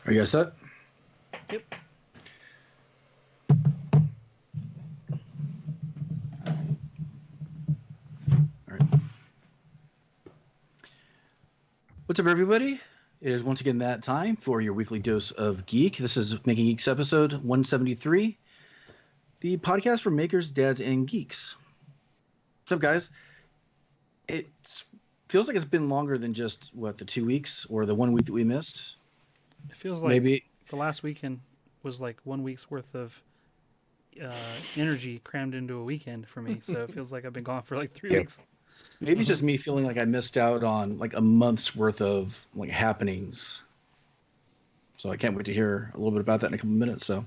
Are you guys set? Yep. All right. What's up, everybody? It is once again that time for your weekly dose of geek. This is Making Geeks episode 173, the podcast for makers, dads, and geeks. What's up, guys? It feels like it's been longer than just, the 2 weeks or the 1 week that we missed. It feels like Maybe. the last weekend was like 1 week's worth of energy crammed into a weekend for me. So it feels like I've been gone for like 3 weeks. Maybe it's just me feeling like I missed out on like a month's worth of like happenings. So I can't wait to hear a little bit about that in a couple minutes. So,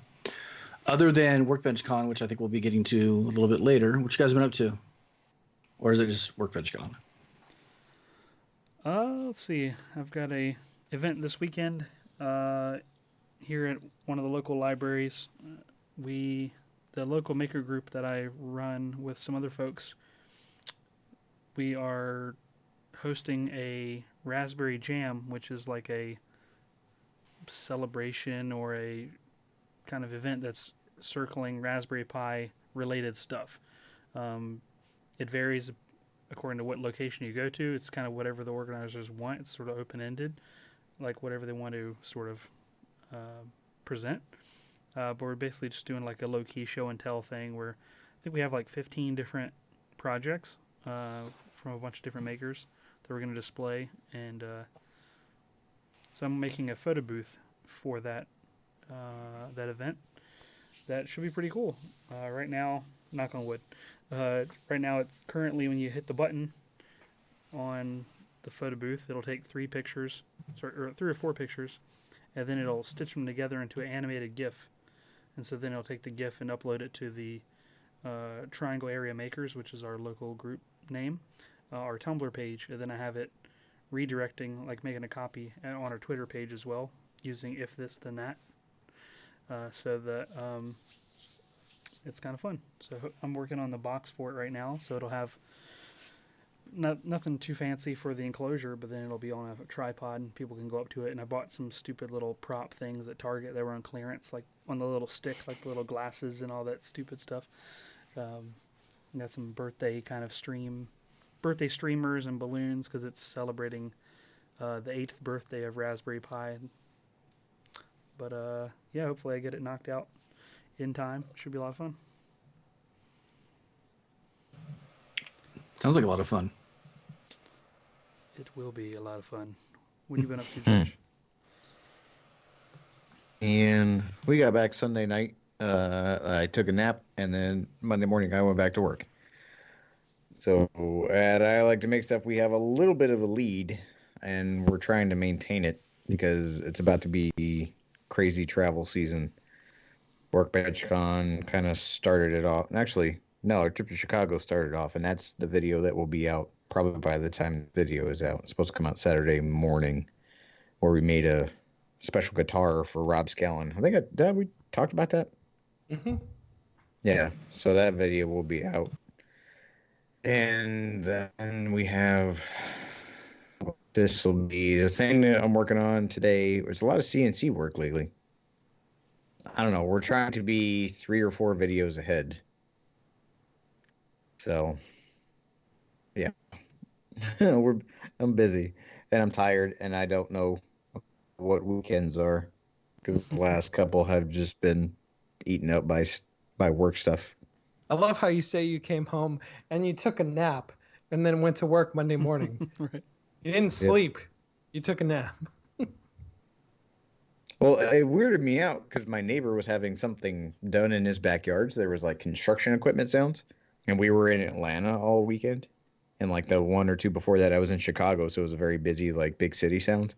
other than Workbench Con, which I think we'll be getting to a little bit later, what you guys been up to? Or is it just Workbench Con? Let's see. I've got a event this weekend here at one of the local libraries. The local maker group that I run with some other folks, we are hosting a Raspberry Jam, which is like a celebration or a kind of event that's circling Raspberry Pi related stuff. It varies according to what location you go to. It's kind of whatever the organizers want. It's sort of open ended, like whatever they want to sort of present. But we're basically just doing like a low key show and tell thing where I think we have like 15 different projects from a bunch of different makers that we're going to display. And so I'm making a photo booth for that event. That should be pretty cool. Right now, knock on wood. Right now, it's currently when you hit the button on the photo booth, it'll take 3 pictures, or 3 or 4 pictures, and then it'll stitch them together into an animated GIF. And so then it'll take the GIF and upload it to the Triangle Area Makers, which is our local group name, our Tumblr page, and then I have it redirecting, like making a copy on our Twitter page as well, using if this then that, so that it's kind of fun. So I'm working on the box for it right now, so it'll have nothing too fancy for the enclosure, but then it'll be on a tripod and people can go up to it. And I bought some stupid little prop things at Target that were on clearance, like on the little stick, like the little glasses and all that stupid stuff. Got some birthday streamers and balloons because it's celebrating the 8th birthday of Raspberry Pi. But yeah, hopefully I get it knocked out in time. Should be a lot of fun. Sounds like a lot of fun. It will be a lot of fun. What have you been up to, Josh? And we got back Sunday night. I took a nap, and then Monday morning I went back to work. So I like to make stuff. We have a little bit of a lead, and we're trying to maintain it because it's about to be crazy travel season. Workbench Con kind of started it off. Actually, no, our trip to Chicago started off, and that's the video that will be out probably by the time the video is out. It's supposed to come out Saturday morning, where we made a special guitar for Rob Scallon. I think we talked about that. Mm-hmm. Yeah, so that video will be out. And then we have, this will be the thing that I'm working on today. There's a lot of CNC work lately. I don't know. We're trying to be 3 or 4 videos ahead. So, yeah. I'm busy and I'm tired and I don't know what weekends are because the last couple have just been eaten up by work stuff. I love how you say you came home and you took a nap and then went to work Monday morning. Right. You didn't sleep. You took a nap. Well, it weirded me out because my neighbor was having something done in his backyard. So there was like construction equipment sounds. And we were in Atlanta all weekend. And like the 1 or 2 before that, I was in Chicago. So it was a very busy, like big city sounds.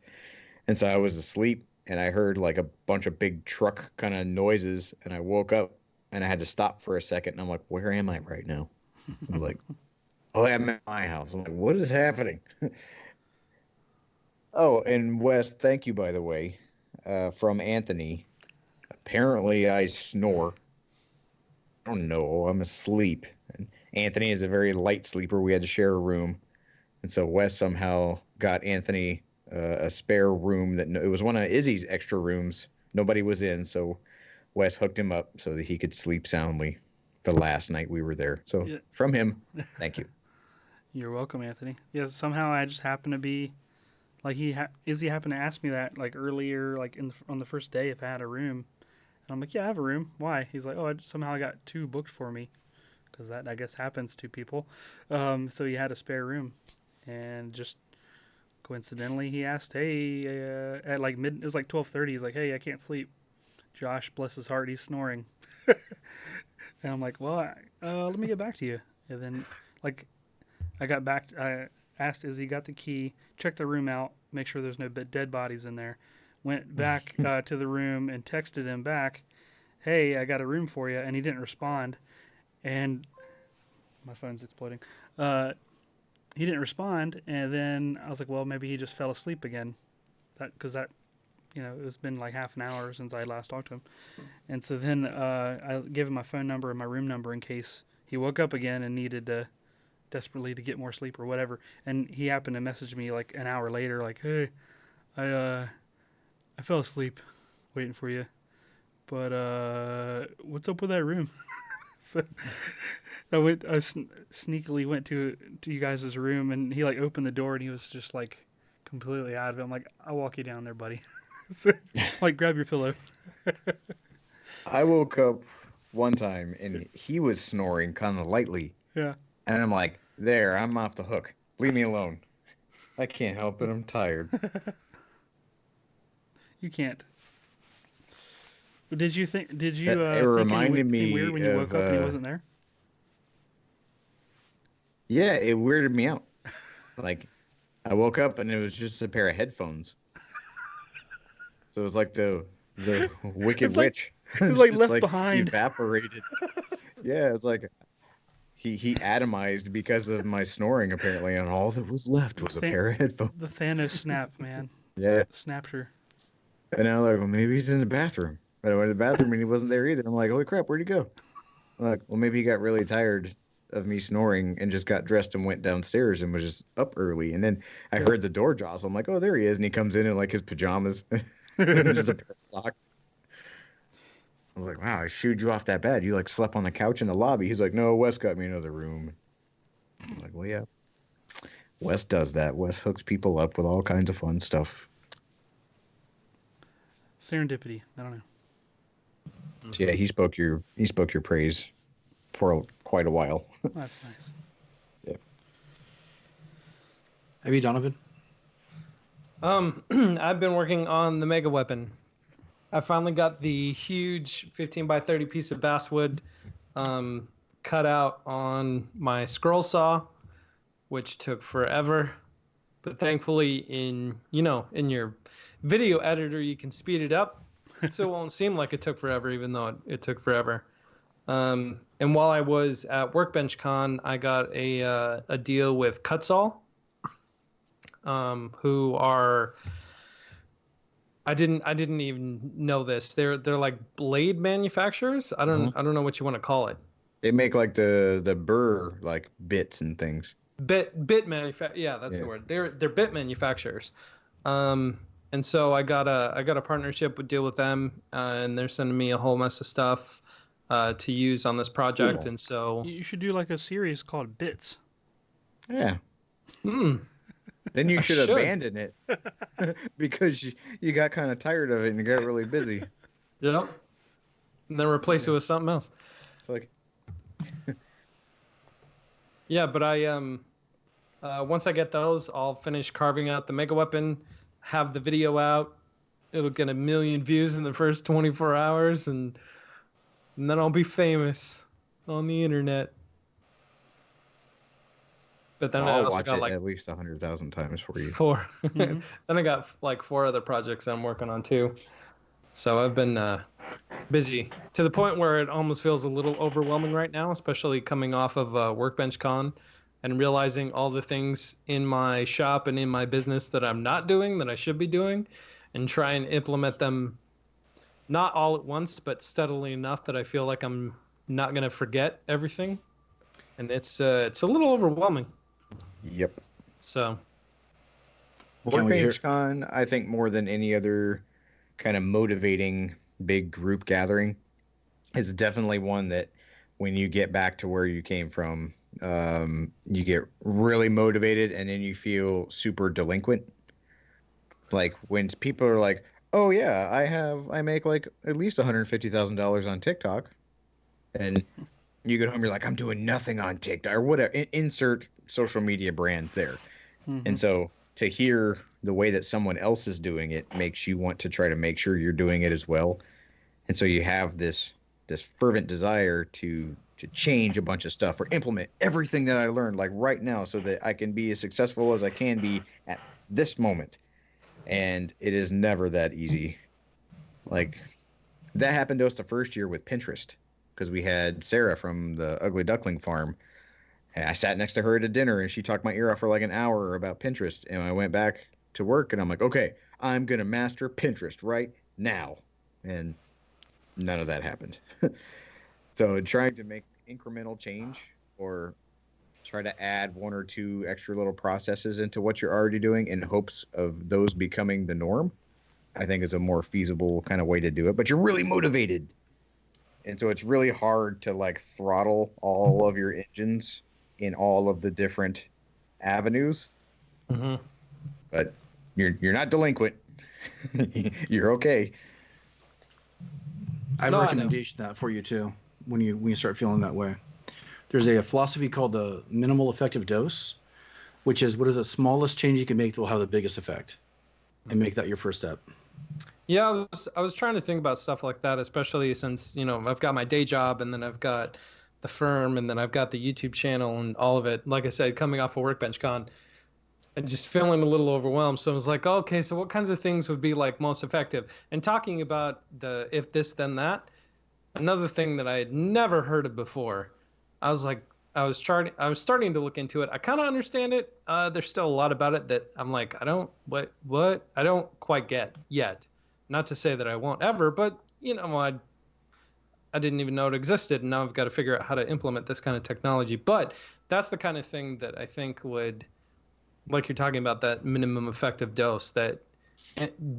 And so I was asleep and I heard like a bunch of big truck kind of noises. And I woke up and I had to stop for a second. And I'm like, where am I right now? I'm like, oh, I'm at my house. I'm like, what is happening? Oh, and Wes, thank you, by the way. From Anthony. Apparently I snore. I don't know. I'm asleep. And Anthony is a very light sleeper. We had to share a room. And so Wes somehow got Anthony a spare room that it was one of Izzy's extra rooms. Nobody was in, so Wes hooked him up so that he could sleep soundly the last night we were there. So Yeah. from him, thank you. You're welcome, Anthony. Yeah, somehow I just happened to be like Izzy happened to ask me that like earlier, like on the first day if I had a room, and I'm like, yeah, I have a room. Why? He's like, oh, somehow I got 2 booked for me, because that I guess happens to people. So he had a spare room, and just coincidentally he asked, hey, at like it was like 12:30. He's like, hey, I can't sleep. Josh, bless his heart, he's snoring. And I'm like, well, let me get back to you. And then like I got back. I asked Izzy, got the key, checked the room out, make sure there's no dead bodies in there. Went back to the room and texted him back, hey, I got a room for you. And he didn't respond. And my phone's exploding. He didn't respond. And then I was like, well, maybe he just fell asleep again. Because it's been like half an hour since I last talked to him. And so then I gave him my phone number and my room number in case he woke up again and needed desperately to get more sleep or whatever. And he happened to message me like an hour later, like, hey, I fell asleep waiting for you, but what's up with that room? So I sneakily went to you guys' room, and he like opened the door and he was just like completely out of it. I'm like, I'll walk you down there, buddy. So like, grab your pillow. I woke up one time and he was snoring kind of lightly. Yeah. And I'm like, there, I'm off the hook. Leave me alone. I can't help it. I'm tired. You can't. Did you think? Did you It think reminded anything me weird when you woke up and he wasn't there? Yeah, it weirded me out. Like, I woke up and it was just a pair of headphones. So it was like the Wicked It's like- Witch. It's like Just, Left Behind. Evaporated. Yeah, it's like he atomized because of my snoring apparently, and all that was left was a pair of headphones. The Thanos snap, man. Yeah. Snapture. And I'm like, well, maybe he's in the bathroom. But I went to the bathroom and he wasn't there either. I'm like, holy crap, where'd he go? I'm like, well, maybe he got really tired of me snoring and just got dressed and went downstairs and was just up early. And then I heard the door jostle. I'm like, oh, there he is. And he comes in like his pajamas, just a pair of socks. I was like, wow, I shooed you off that bad. You like slept on the couch in the lobby. He's like, no, Wes got me another room. I'm like, well, yeah. Wes does that. Wes hooks people up with all kinds of fun stuff. Serendipity. I don't know. So, yeah, he spoke your praise for quite a while. Oh, that's nice. Yeah. Have you, Donovan? I've been working on the mega weapon. I finally got the huge 15 by 30 piece of basswood cut out on my scroll saw, which took forever. But thankfully, in your video editor, you can speed it up, so it won't seem like it took forever, even though it took forever. And while I was at Workbench Con, I got a deal with Cutsall, who are, I didn't even know this. They're like blade manufacturers. I don't know what you want to call it. They make like the burr like bits and things. Bit yeah, that's the word. They're bit manufacturers. And so I got a partnership deal with them, and they're sending me a whole mess of stuff to use on this project. Cool. And so You should do like a series called Bits. Yeah. Then you should abandon it because you got kind of tired of it and you got really busy. Yep. And then replace it with something else. It's like, yeah, but I once I get those, I'll finish carving out the mega weapon, have the video out. It'll get 1 million views in the first 24 hours, and then I'll be famous on the internet. But then I I'll also watch got it like at least 100,000 times for you. 4. Then I got like 4 other projects I'm working on too. So I've been busy to the point where it almost feels a little overwhelming right now, especially coming off of Workbench Con and realizing all the things in my shop and in my business that I'm not doing that I should be doing, and try and implement them not all at once, but steadily enough that I feel like I'm not going to forget everything. And it's a little overwhelming. Yep. So Can't wait to hear. Workbench Con, I think more than any other kind of motivating big group gathering, is definitely one that when you get back to where you came from, you get really motivated and then you feel super delinquent. Like when people are like, "Oh yeah, I make like at least $150,000 on TikTok," and you get home, you're like, "I'm doing nothing on TikTok or whatever." Insert social media brand there. Mm-hmm. And so to hear the way that someone else is doing it makes you want to try to make sure you're doing it as well. And so you have this fervent desire to change a bunch of stuff or implement everything that I learned like right now so that I can be as successful as I can be at this moment. And it is never that easy. Like that happened to us the first year with Pinterest because we had Sarah from the Ugly Duckling Farm. And I sat next to her at a dinner and she talked my ear off for like an hour about Pinterest. And I went back to work and I'm like, okay, I'm going to master Pinterest right now. And none of that happened. So trying to make incremental change or try to add one or two extra little processes into what you're already doing in hopes of those becoming the norm, I think is a more feasible kind of way to do it. But you're really motivated. And so it's really hard to like throttle all of your engines in all of the different avenues. Mm-hmm. But you're not delinquent. You're okay. I have No, a I know. recommendation that for you too when you start feeling that way. There's a philosophy called the minimal effective dose, which is what is the smallest change you can make that will have the biggest effect, and make that your first step. Yeah, I was trying to think about stuff like that, especially since, I've got my day job and then I've got the firm and then I've got the YouTube channel and all of it. Like I said, coming off of Workbench Con and just feeling a little overwhelmed. So I was like, okay, so what kinds of things would be like most effective? And talking about the if this then that, another thing that I had never heard of before. I was like, I was starting to look into it. I kind of understand it. There's still a lot about it that I'm like, I don't what I don't quite get yet. Not to say that I won't ever, but I didn't even know it existed, and now I've got to figure out how to implement this kind of technology. But that's the kind of thing that I think would, like you're talking about, that minimum effective dose, that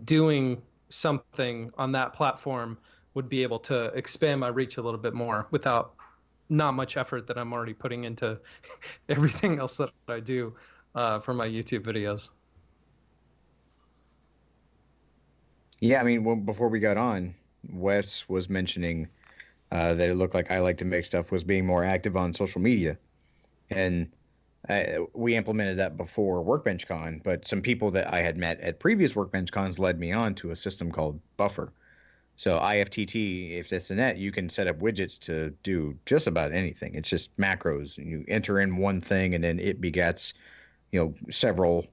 doing something on that platform would be able to expand my reach a little bit more without not much effort that I'm already putting into everything else that I do for my YouTube videos. Yeah, I mean, well, before we got on, Wes was mentioning that it looked like I Like to Make Stuff was being more active on social media. And we implemented that before Workbench Con, but some people that I had met at previous Workbench Cons led me on to a system called Buffer. So IFTT, if it's a net, you can set up widgets to do just about anything. It's just macros. You enter in one thing and then it begets, several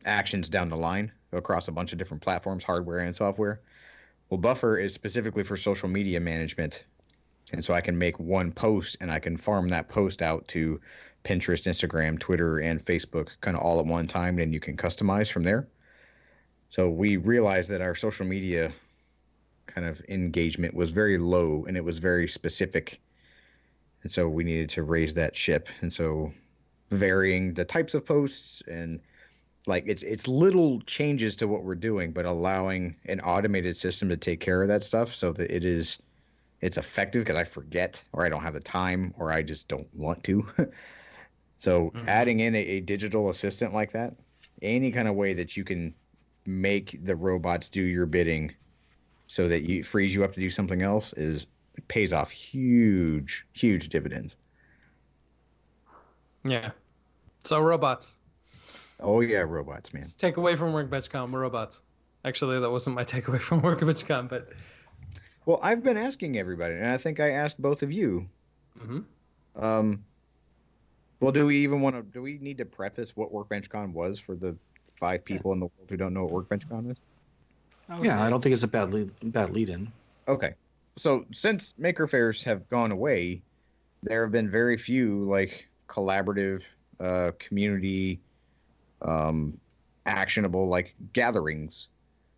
actions down the line across a bunch of different platforms, hardware and software. Well, Buffer is specifically for social media management. And so I can make one post and I can farm that post out to Pinterest, Instagram, Twitter, and Facebook kind of all at one time. And you can customize from there. So we realized that our social media kind of engagement was very low and it was very specific. And so we needed to raise that ship. And so varying the types of posts and like it's little changes to what we're doing, but allowing an automated system to take care of that stuff so that it's effective because I forget or I don't have the time or I just don't want to. So adding in a digital assistant like that, any kind of way that you can make the robots do your bidding so that you frees you up to do something else pays off huge dividends. Yeah. So robots. Oh yeah, robots, man. Let's take away from Workbench Con, robots. Actually, that wasn't my takeaway from Workbench Con, but Well, I've been asking everybody, and I think I asked both of you. Well, do we need to preface what Workbench Con was for the 5 people in the world who don't know what Workbench Con is? I don't think it's a bad lead in. Okay. So since maker fairs have gone away, there have been very few like collaborative, community, actionable like gatherings.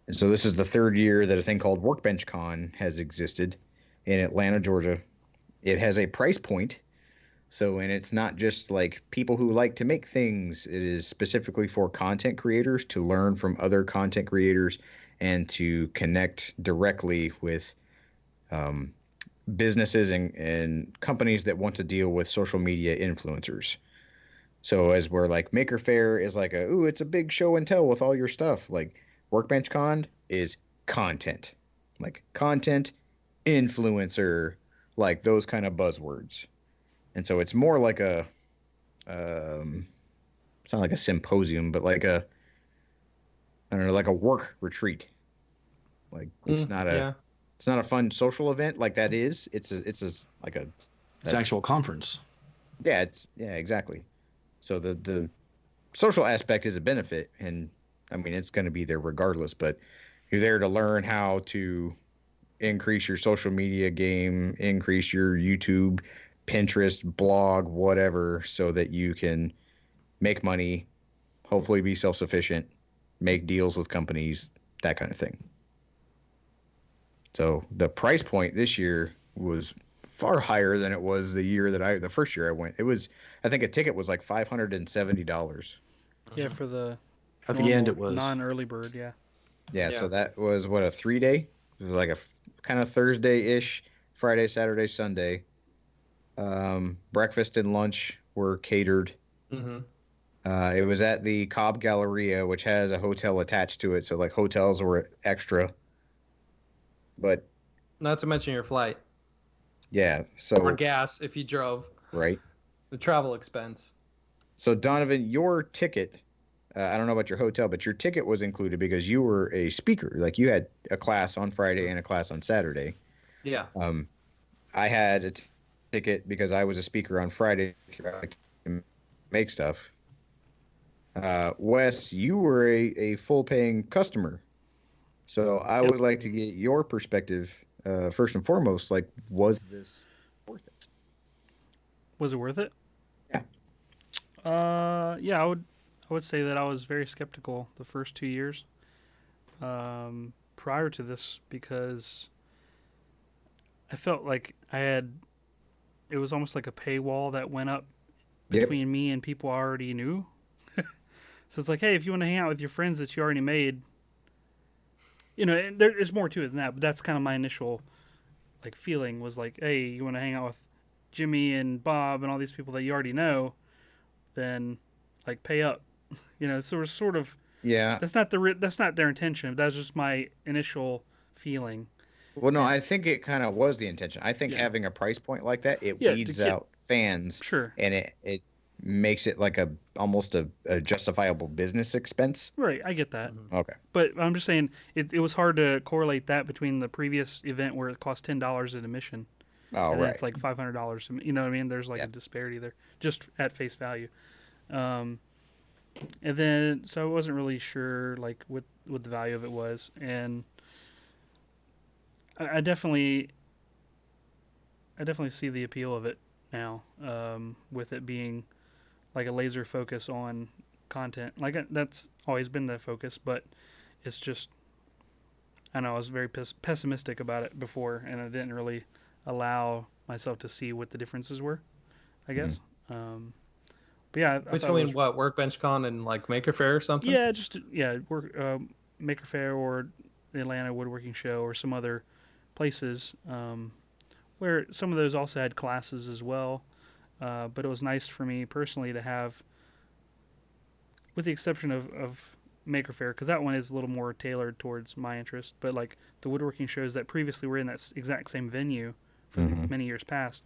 And so this is the 3rd year that a thing called Workbench Con has existed in Atlanta, Georgia. It has a price point So, and it's not just like people who like to make things, it is specifically for content creators to learn from other content creators and to connect directly with um, businesses and companies that want to deal with social media influencers. So, as we're like, Maker Faire is like ooh, it's a big show and tell with all your stuff. Like, Workbench Con is content, like content influencer, like those kind of buzzwords. And so it's more like um, it's not like a symposium, but like I don't know, like a work retreat. Like Yeah. it's not a fun social event like that is. It's a like a It's an actual conference. yeah, yeah, exactly. So the social aspect is a benefit, and I mean it's going to be there regardless. But you're there to learn how to increase your social media game, increase your YouTube, Pinterest, blog, whatever, so that you can make money, hopefully be self sufficient, make deals with companies, that kind of thing. So the price point this year was far higher than it was the first year I went. It was, I think a ticket was like $570. Yeah, for the At the end, it normal was. non-early bird. Yeah. Yeah, Yeah. so that was what, a 3 day? It was like a kind of Thursday ish, Friday, Saturday, Sunday. Breakfast and lunch were catered. Mm-hmm. It was at the Cobb Galleria, which has a hotel attached to it, so like hotels were extra. But Not to mention your flight yeah, or so gas if you drove. right. The travel expense. So Donovan, your ticket, I don't know about your hotel, but your ticket was included because you were a speaker. Like you had a class on Friday and a class on Saturday. Yeah. I had a ticket because I was a speaker on Friday to make stuff. Wes, you were a full paying customer. So I Yep. would like to get your perspective first and foremost. Like, was this worth it? Was it worth it? Yeah. Yeah, I would say that I was very skeptical the first 2 years prior to this because I felt like it was almost like a paywall that went up Yep. between me and people I already knew. So it's like, hey, if you want to hang out with your friends that you already made, and there is more to it than that. But that's kind of my initial like feeling was like, hey, you want to hang out with Jimmy and Bob and all these people that you already know, then like pay up. So it's sort of Yeah. that's not their intention. That's just my initial feeling. Well, no, I think it kind of was the intention. I think Yeah. having a price point like that, it Yeah, to weeds get- out fans, Sure. and it makes it like almost a justifiable business expense. Right, I get that. Okay. But I'm just saying it was hard to correlate that between the previous event where it cost $10 an admission. Oh, And then right. it's like $500. You know what I mean? There's like Yeah. a disparity there, just at face value. And then so I wasn't really sure like what the value of it was, and I definitely see the appeal of it now, with it being like a laser focus on content. Like that's always been the focus, but it's just I know I was very pessimistic about it before, and I didn't really allow myself to see what the differences were, I guess. But yeah, I thought it Between was- what, Workbench Con and like Maker Faire or something? yeah, work Maker Faire or the Atlanta Woodworking Show or some other places where some of those also had classes as well. But it was nice for me personally to have, with the exception of Maker Faire, because that one is a little more tailored towards my interest. But like the woodworking shows that previously were in that exact same venue for many years past,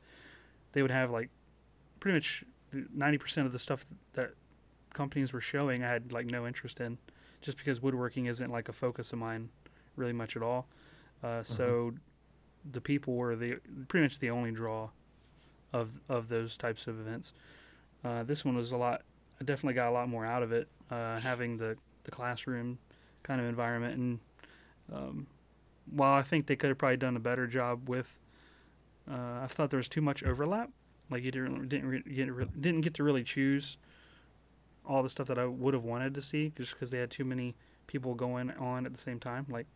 they would have like pretty much 90% of the stuff that companies were showing I had like no interest in, just because woodworking isn't like a focus of mine really much at all. So the people were pretty much the only draw of those types of events. This one was a lot. I definitely got a lot more out of it, having the classroom kind of environment. And while I think they could have probably done a better job with, I thought there was too much overlap. Like you didn't get to really choose all the stuff that I would have wanted to see, just because they had too many people going on at the same time. Like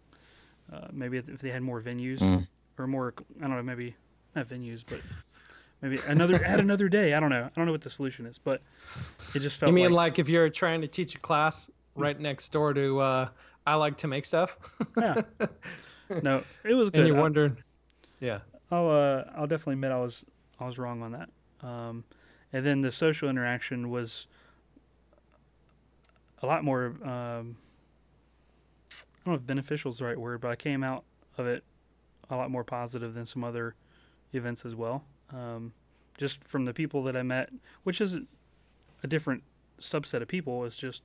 maybe if they had more venues or more, I don't know, maybe not venues, but Maybe add another day. I don't know. I don't know what the solution is, but it just felt You mean like like if you're trying to teach a class right next door to I like to make stuff? yeah. No, it was good. And you're wondering, yeah. I'll definitely admit I was wrong on that. And then the social interaction was a lot more. I don't know if beneficial is the right word, but I came out of it a lot more positive than some other events as well. Just from the people that I met, which is a different subset of people. It's just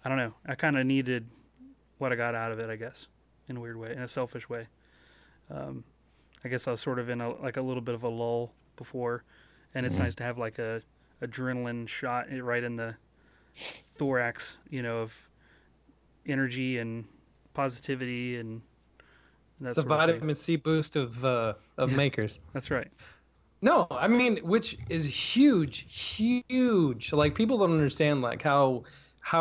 I don't know. I kind of needed what I got out of it, I guess, in a weird way, in a selfish way. I guess I was sort of in a little bit of a lull before, and it's nice to have like a adrenaline shot right in the thorax, of energy and positivity and that It's the sort of thing. vitamin C boost of makers. That's right. No, I mean, which is huge, huge. Like people don't understand like how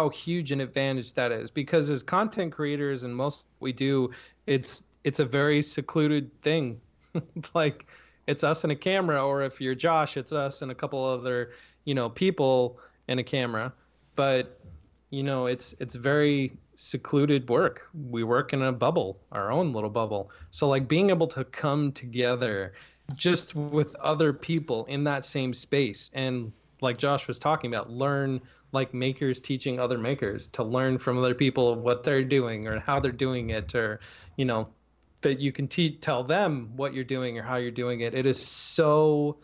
huge an advantage that is because as content creators and most we do, it's a very secluded thing. Like it's us and a camera, or if you're Josh, it's us and a couple other, people and a camera. But it's very secluded work. We work in a bubble, our own little bubble. So like being able to come together just with other people in that same space and like Josh was talking about, learn like makers teaching other makers to learn from other people what they're doing or how they're doing it, or that you can tell them what you're doing or how you're doing it. It is so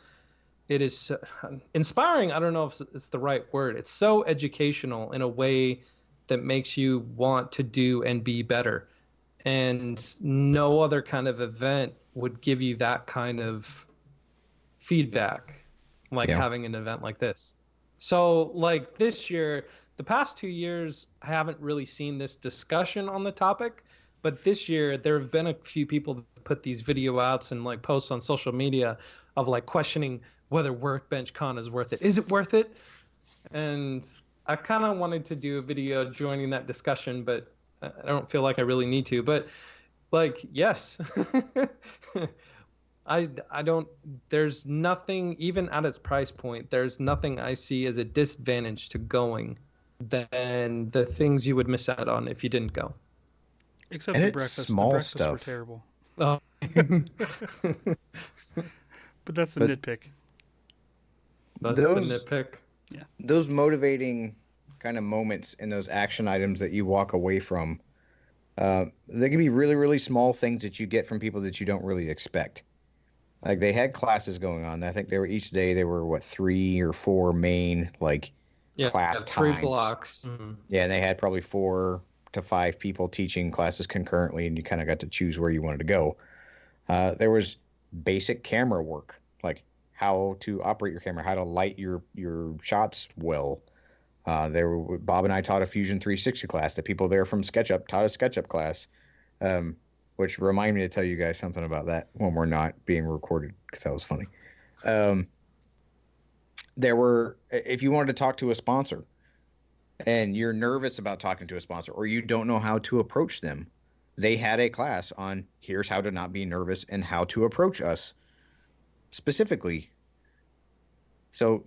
inspiring. I don't know if it's the right word. It's so educational in a way that makes you want to do and be better. And no other kind of event would give you that kind of feedback like having an event like this. So like this year, the past 2 years, I haven't really seen this discussion on the topic. But this year, there have been a few people that put these video outs and like posts on social media of like questioning whether Workbench Con is worth it. Is it worth it? And I kind of wanted to do a video joining that discussion, but I don't feel like I really need to. But like, yes, I don't. There's nothing, even at its price point, there's nothing I see as a disadvantage to going than the things you would miss out on if you didn't go. Except And the it's breakfast. small The breakfasts were stuff. terrible. Oh. But that's a But nitpick. That's the nitpick. Those motivating kind of moments and those action items that you walk away from, they can be really, really small things that you get from people that you don't really expect. Like they had classes going on. I think they were each day they were 3 or 4 main class 3 times. blocks. Mm-hmm. Yeah, and they had probably 4 to 5 people teaching classes concurrently, and you kind of got to choose where you wanted to go. There was basic camera work, like how to operate your camera, how to light your shots well. Bob and I taught a Fusion 360 class. The people there from SketchUp taught a SketchUp class, which remind me to tell you guys something about that when we're not being recorded, because that was funny. If you wanted to talk to a sponsor and you're nervous about talking to a sponsor or you don't know how to approach them, they had a class on here's how to not be nervous and how to approach us specifically. So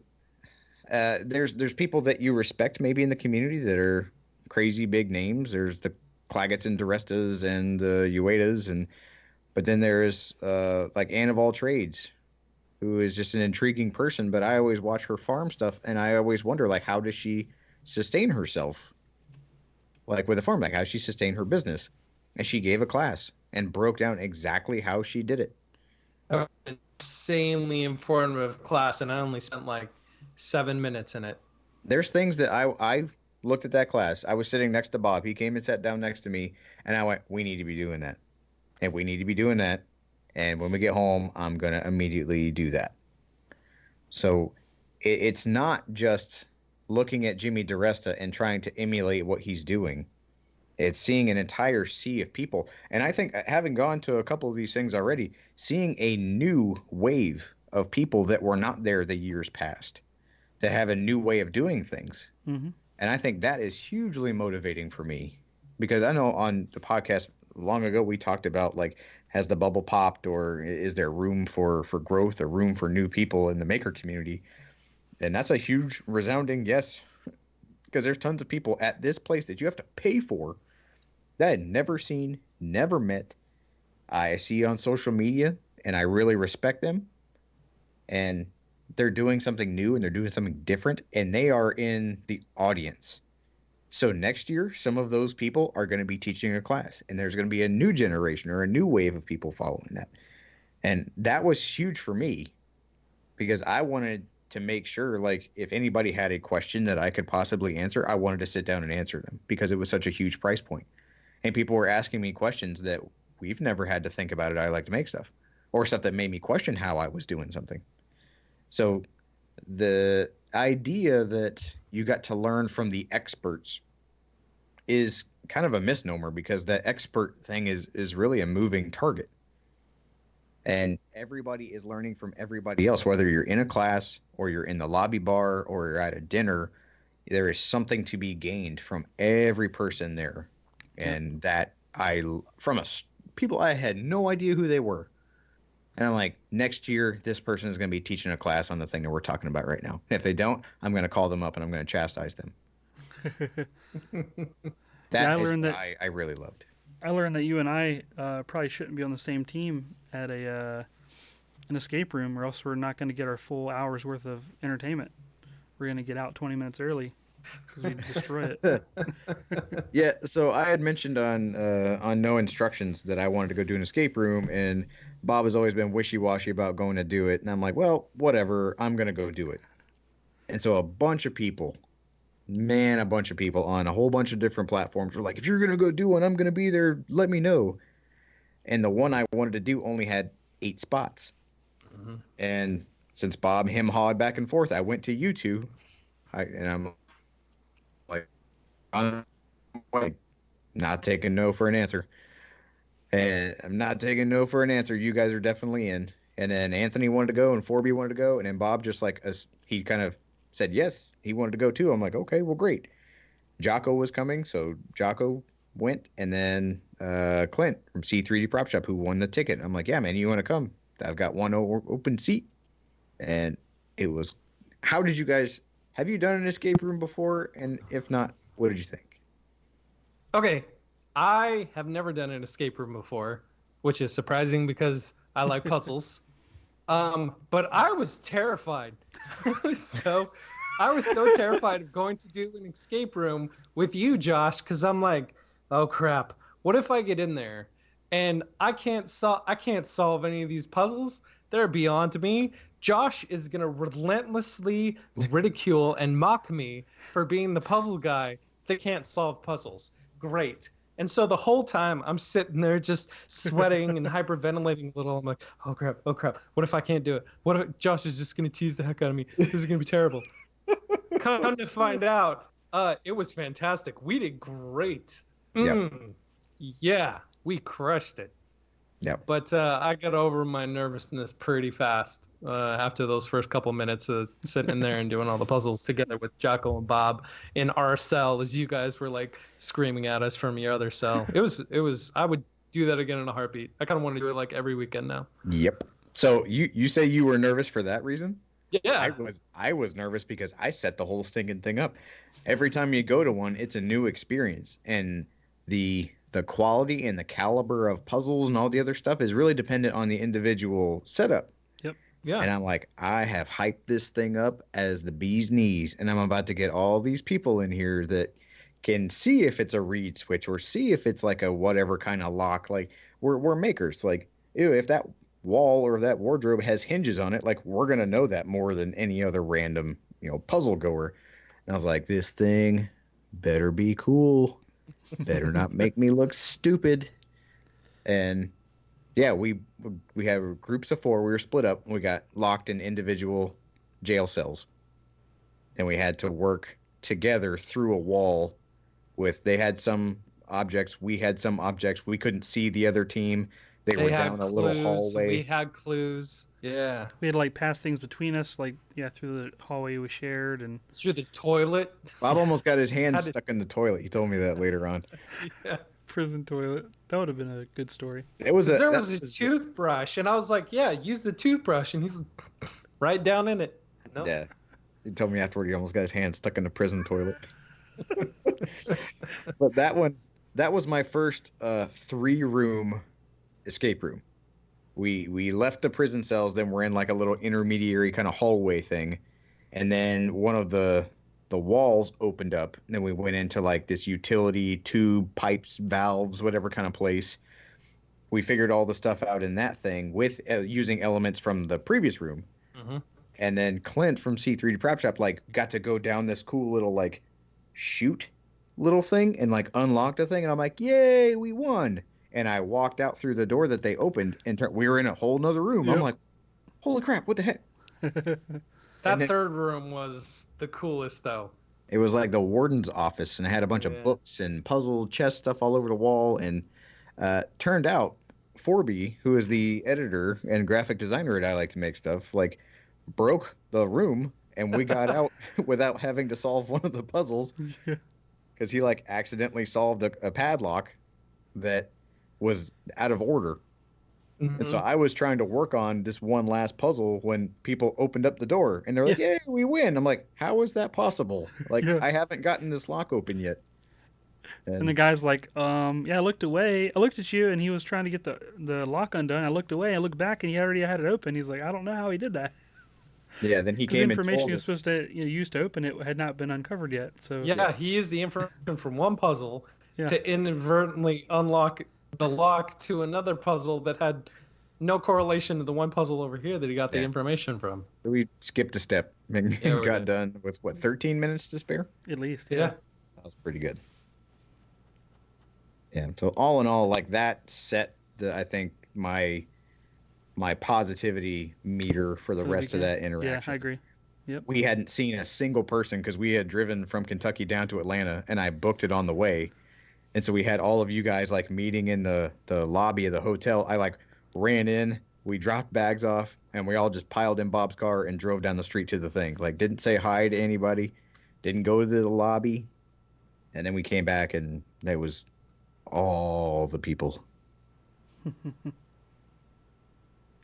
there's people that you respect maybe in the community that are crazy big names. There's the Claggets and DiRestas and the Uedas, but then there's like Anne of all trades, who is just an intriguing person. But I always watch her farm stuff, and I always wonder, like, how does she sustain herself? Like with a farm, like how does she sustain her business? And she gave a class and broke down exactly how she did it. Insanely informative class, and I only spent like 7 minutes in it. There's things that I looked at that class. I was sitting next to Bob. He came and sat down next to me, and I went, we need to be doing that. And we need to be doing that. And when we get home, I'm going to immediately do that. So it's not just looking at Jimmy DiResta and trying to emulate what he's doing. It's seeing an entire sea of people. And I think having gone to a couple of these things already, seeing a new wave of people that were not there the years past, that have a new way of doing things. Mm-hmm. And I think that is hugely motivating for me, because I know on the podcast long ago we talked about like has the bubble popped, or is there room for growth or room for new people in the maker community? And that's a huge resounding yes, because there's tons of people at this place that you have to pay for that I had never seen, never met. I see on social media, and I really respect them. And they're doing something new and they're doing something different, and they are in the audience. So next year, some of those people are going to be teaching a class, and there's going to be a new generation or a new wave of people following that. And that was huge for me because I wanted to make sure, like, if anybody had a question that I could possibly answer, I wanted to sit down and answer them because it was such a huge price point. And people were asking me questions that we've never had to think about it. I like to make stuff or stuff that made me question how I was doing something. So the idea that you got to learn from the experts is kind of a misnomer because that expert thing is really a moving target. And everybody is learning from everybody else, whether you're in a class or you're in the lobby bar or you're at a dinner. There is something to be gained from every person there. And that people I had no idea who they were. And I'm like, next year, this person is going to be teaching a class on the thing that we're talking about right now. And if they don't, I'm going to call them up and I'm going to chastise them. Yeah, I really loved. I learned that you and I probably shouldn't be on the same team at an escape room, or else we're not going to get our full hour's worth of entertainment. We're going to get out 20 minutes early because we destroy it. Yeah, so I had mentioned on No Instructions that I wanted to go do an escape room, and Bob has always been wishy-washy about going to do it, and I'm like, well, whatever, I'm going to go do it. And so a bunch of people on a whole bunch of different platforms were like, if you're going to go do one, I'm going to be there, let me know. And the one I wanted to do only had 8 spots. Mm-hmm. And since Bob him-hawed back and forth, I went to you two, and I'm like, not taking no for an answer. And I'm not taking no for an answer. You guys are definitely in. And then Anthony wanted to go, and 4B wanted to go, and then Bob just he kind of said yes, he wanted to go too. I'm like, okay, well, great. Jocko was coming, so Jocko went, and then Clint from C3D Prop Shop who won the ticket. I'm like, yeah, man, you want to come? I've got one open seat. And it was, how did you guys, have you done an escape room before? And if not, what did you think? Okay, I have never done an escape room before, which is surprising because I like puzzles. But I was terrified. I was so terrified of going to do an escape room with you, Josh, because I'm like, oh crap, what if I get in there and I can't solve any of these puzzles? They're beyond me. Josh is gonna relentlessly ridicule and mock me for being the puzzle guy that can't solve puzzles. Great. And so the whole time I'm sitting there just sweating and hyperventilating a little. I'm like, oh crap. What if I can't do it? What if Josh is just going to tease the heck out of me? This is going to be terrible. Come to find out, it was fantastic. We did great. Yep. Yeah, we crushed it. Yeah. But I got over my nervousness pretty fast after those first couple minutes of sitting in there and doing all the puzzles together with Jocko and Bob in our cell as you guys were like screaming at us from your other cell. It was. I would do that again in a heartbeat. I kind of want to do it like every weekend now. Yep. So you say you were nervous for that reason? Yeah. I was nervous because I set the whole stinking thing up. Every time you go to one, it's a new experience, and the quality and the caliber of puzzles and all the other stuff is really dependent on the individual setup. Yep. Yeah. And I'm like, I have hyped this thing up as the bee's knees, and I'm about to get all these people in here that can see if it's a reed switch or see if it's like a whatever kind of lock. Like we're makers. Like, ew, if that wall or that wardrobe has hinges on it, like we're gonna know that more than any other random, puzzle goer. And I was like, this thing better be cool. Better not make me look stupid. And yeah, we have groups of 4. We were split up. We got locked in individual jail cells, and we had to work together through a wall. They had some objects, we had some objects. We couldn't see the other team. They were down a little hallway. We had clues. Yeah. We had to pass things between us, through the hallway we shared and through the toilet. Bob almost got his hand stuck in the toilet. He told me that later on. Yeah. Prison toilet. That would have been a good story. It was There was a toothbrush, and I was like, "Yeah, use the toothbrush," and he's right down in it. No. Yeah. He told me afterward he almost got his hand stuck in the prison toilet. But that was my first 3-room escape room. We left the prison cells, then we're in like a little intermediary kind of hallway thing, and then one of the walls opened up, and then we went into like this utility tube, pipes, valves, whatever kind of place. We figured all the stuff out in that thing with using elements from the previous room. Mm-hmm. And then Clint from C3D Prop Shop like got to go down this cool little like chute little thing and like unlocked a thing, and I'm like, yay, we won. And I walked out through the door that they opened, and we were in a whole nother room. Yep. I'm like, holy crap, what the heck? That third room was the coolest, though. It was like the warden's office, and it had a bunch of books and puzzle chest stuff all over the wall. And turned out Forby, who is the editor and graphic designer at I Like to Make Stuff, like broke the room, and we got out without having to solve one of the puzzles because he like accidentally solved a padlock that was out of order. Mm-hmm. And so I was trying to work on this one last puzzle when people opened up the door, and they're like, "Yay, we win!" I'm like, "How is that possible? Like, I haven't gotten this lock open yet." And the guy's like, I looked away. I looked at you, and he was trying to get the lock undone. I looked away. I looked back, and he already had it open. He's like, I don't know how he did that. Yeah, then he The came information and he was told us. supposed to use to open it had not been uncovered yet. So He used the information from one puzzle Yeah. to inadvertently unlock the lock to another puzzle that had no correlation to the one puzzle over here that he got the information from. We skipped a step and Yeah, we got did. done with, 13 minutes to spare? At least, Yeah. That was pretty good. Yeah, so all in all, like that set I think my positivity meter for the For the rest of weekend. that interaction. Yeah, I agree. Yep. We hadn't seen a single person because we had driven from Kentucky down to Atlanta, and I booked it on the way. And so we had all of you guys like meeting in the lobby of the hotel. I like ran in, we dropped bags off, and we all just piled in Bob's car and drove down the street to the thing. Like, didn't say hi to anybody, didn't go to the lobby. And then we came back, and there was all the people.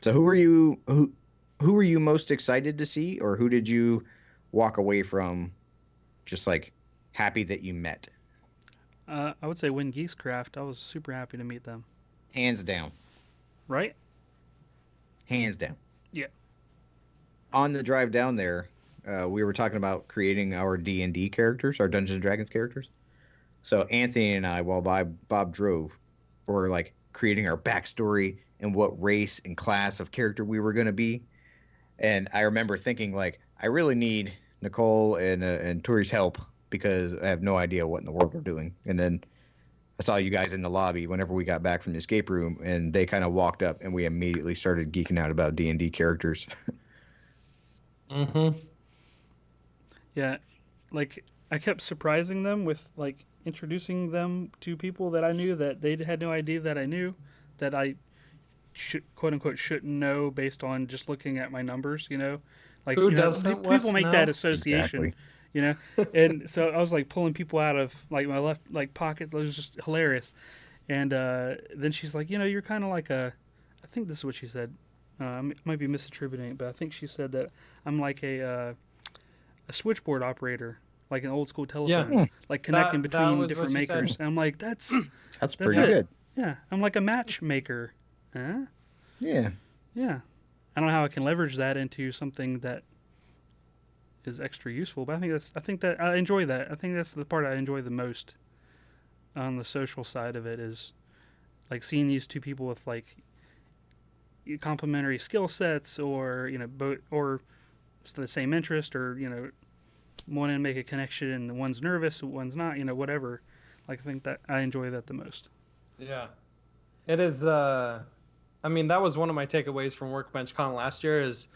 So who were you most excited to see, or who did you walk away from just like happy that you met? I would say Win Geeks Craft. I was super happy to meet them. Hands down. Right? Hands down. Yeah. On the drive down there, we were talking about creating our D&D characters, our Dungeons and Dragons characters. So Anthony and I, while Bob drove, were like creating our backstory and what race and class of character we were going to be. And I remember thinking, like, I really need Nicole and Tori's help because I have no idea what in the world we're doing. And then I saw you guys in the lobby whenever we got back from the escape room, and they kind of walked up, and we immediately started geeking out about D&D characters. Mm-hmm. Yeah. Like, I kept surprising them with, like, introducing them to people that I knew that they had no idea that I knew, that I quote unquote shouldn't know based on just looking at my numbers, like Who doesn't, people make that know? association, Exactly. and so I was like pulling people out of like my left like pocket. It was just hilarious. And then she's like, you're kind of like I think this is what she said. I might be misattributing it, but I think she said that I'm like a switchboard operator, like an old school telephone, like connecting That between was different what she said. makers. And I'm like, that's Pretty it. good. yeah. I'm like a matchmaker. Huh? Yeah. Yeah. I don't know how I can leverage that into something that is extra useful, but I think that I enjoy that. I think that's the part I enjoy the most on the social side of it is like seeing these two people with like complementary skill sets or, both or the same interest or, wanting to make a connection and one's nervous, one's not, whatever. Like I think that I enjoy that the most. Yeah. It is, that was one of my takeaways from Workbench Con last year is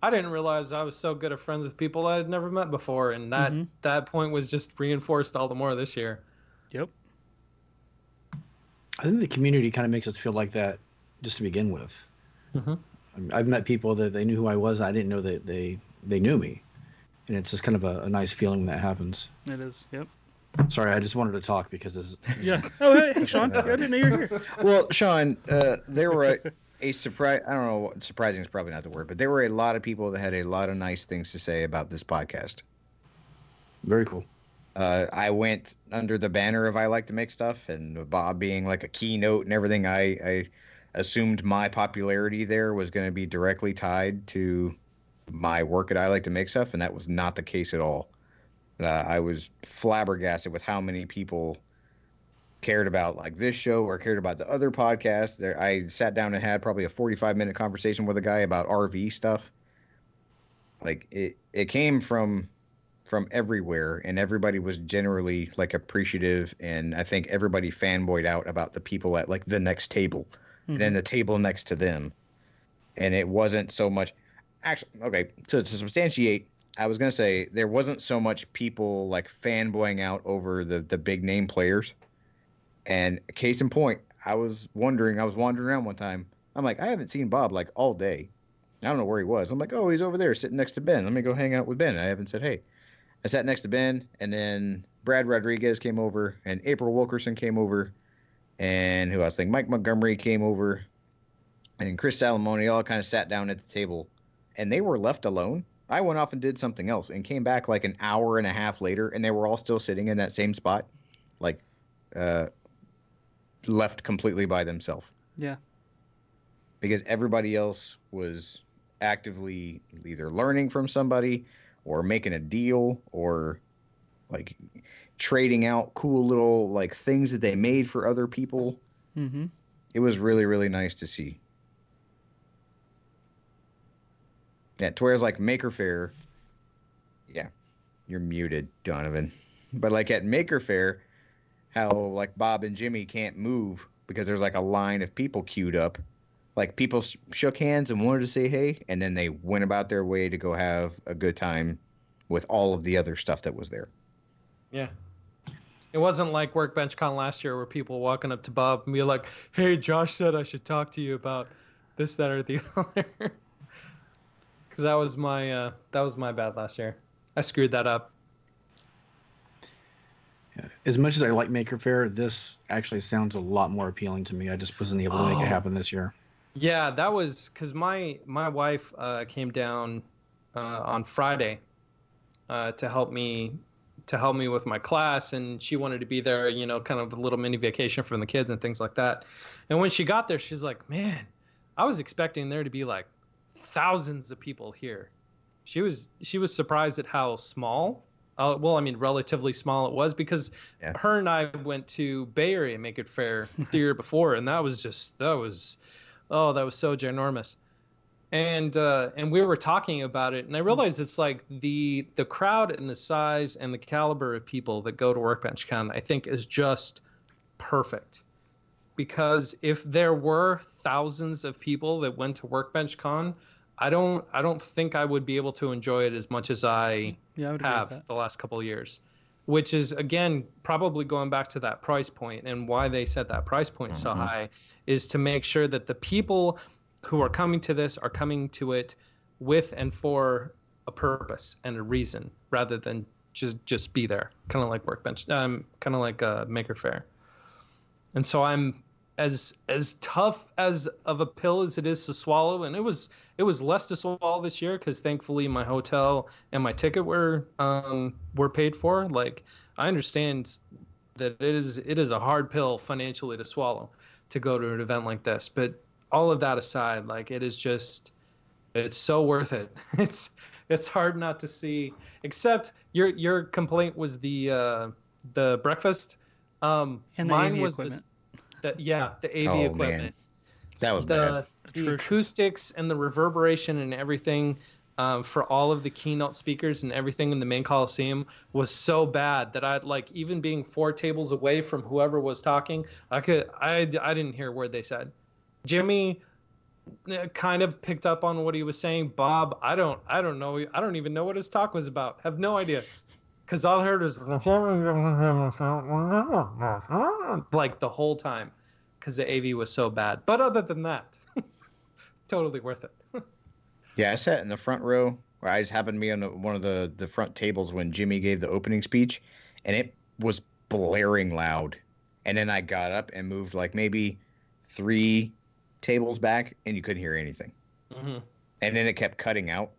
I didn't realize I was so good at friends with people I had never met before, and that point was just reinforced all the more this year. Yep. I think the community kind of makes us feel like that just to begin with. Mm-hmm. I've met people that they knew who I was. I didn't know that they knew me. And it's just kind of a nice feeling when that happens. It is. Yep. Sorry, I just wanted to talk because this. Yeah. Oh, hey, Sean. I didn't know you were here. Well, Sean, there were a surprise. I don't know. Surprising is probably not the word, but there were a lot of people that had a lot of nice things to say about this podcast. Very cool. I went under the banner of I like to make stuff, and Bob being like a keynote and everything. I assumed my popularity there was going to be directly tied to my work at I like to make stuff, and that was not the case at all. I was flabbergasted with how many people cared about like this show or cared about the other podcast. There, I sat down and had probably a 45-minute conversation with a guy about RV stuff. Like it came from everywhere, and everybody was generally like appreciative, and I think everybody fanboyed out about the people at like the next table and then the table next to them. And it wasn't so much actually okay, so to substantiate, I was gonna say there wasn't so much people like fanboying out over the big name players. And case in point, I was wandering around one time. I'm like, I haven't seen Bob like all day. I don't know where he was. I'm like, oh, he's over there sitting next to Ben. Let me go hang out with Ben. I haven't said hey. I sat next to Ben, and then Brad Rodriguez came over, and April Wilkerson came over, and who else? I think Mike Montgomery came over, and Chris Salamone all kind of sat down at the table, and they were left alone. I went off and did something else, and came back like an hour and a half later, and they were all still sitting in that same spot, like left completely by themselves. Yeah. Because everybody else was actively either learning from somebody or making a deal or like trading out cool little like things that they made for other people. Mm-hmm. It was really, really nice to see. Yeah, to whereas like Maker Faire, yeah, you're muted, Donovan. But like at Maker Faire, how like Bob and Jimmy can't move because there's like a line of people queued up. Like people shook hands and wanted to say hey, and then they went about their way to go have a good time with all of the other stuff that was there. Yeah. It wasn't like Workbench Con last year where people walking up to Bob and be like, hey, Josh said I should talk to you about this, that, or the other. Because that was my bad last year. I screwed that up. Yeah. As much as I like Maker Faire, this actually sounds a lot more appealing to me. I just wasn't able to make it happen this year. Yeah, that was because my wife came down on Friday to help me with my class, and she wanted to be there, you know, kind of a little mini vacation from the kids and things like that. And when she got there, she's like, man, I was expecting there to be like thousands of people here. She was surprised at how small, relatively small it was, because her and I went to Bay Area Make It Fair the year before, and that was so ginormous. And we were talking about it, and I realized it's like the crowd and the size and the caliber of people that go to Workbench Con, I think, is just perfect. Because if there were thousands of people that went to Workbench Con, I don't think I would be able to enjoy it as much as I have the last couple of years. Which is, again, probably going back to that price point, and why they set that price point so high is to make sure that the people who are coming to this are coming to it with and for a purpose and a reason, rather than just be there, kind of like Workbench, kind of like Maker Faire. And so I'm as tough as of a pill as it is to swallow, and it was less to swallow this year because thankfully my hotel and my ticket were paid for. Like, I understand that it is a hard pill financially to swallow to go to an event like this, but all of that aside, like, it's so worth it. It's hard not to see, except your complaint was the breakfast. And mine the AV was equipment. the AV equipment. Man. That was bad. The acoustics and the reverberation and everything for all of the keynote speakers and everything in the main Coliseum was so bad that I'd like, even being 4 tables away from whoever was talking, I didn't hear a word they said. Jimmy kind of picked up on what he was saying. Bob, I don't know. I don't even know what his talk was about. Have no idea. Because all I heard was like the whole time, because the AV was so bad. But other than that, totally worth it. Yeah, I sat in the front row, where I just happened to be on one of the front tables when Jimmy gave the opening speech, and was blaring loud. And then I got up and moved like maybe 3 tables back, and you couldn't hear anything. Mm-hmm. And then it kept cutting out.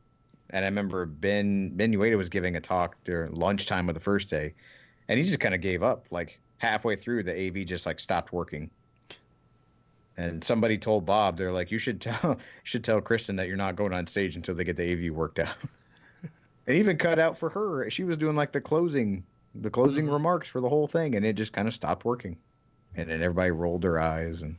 And I remember Ben Ueda was giving a talk during lunchtime of the first day, and he just kind of gave up. Like halfway through, the AV just like stopped working. And somebody told Bob, they're like, you should tell Kristen that you're not going on stage until they get the AV worked out. And even cut out for her. She was doing like the closing remarks for the whole thing, and it just kind of stopped working. And then everybody rolled their eyes. And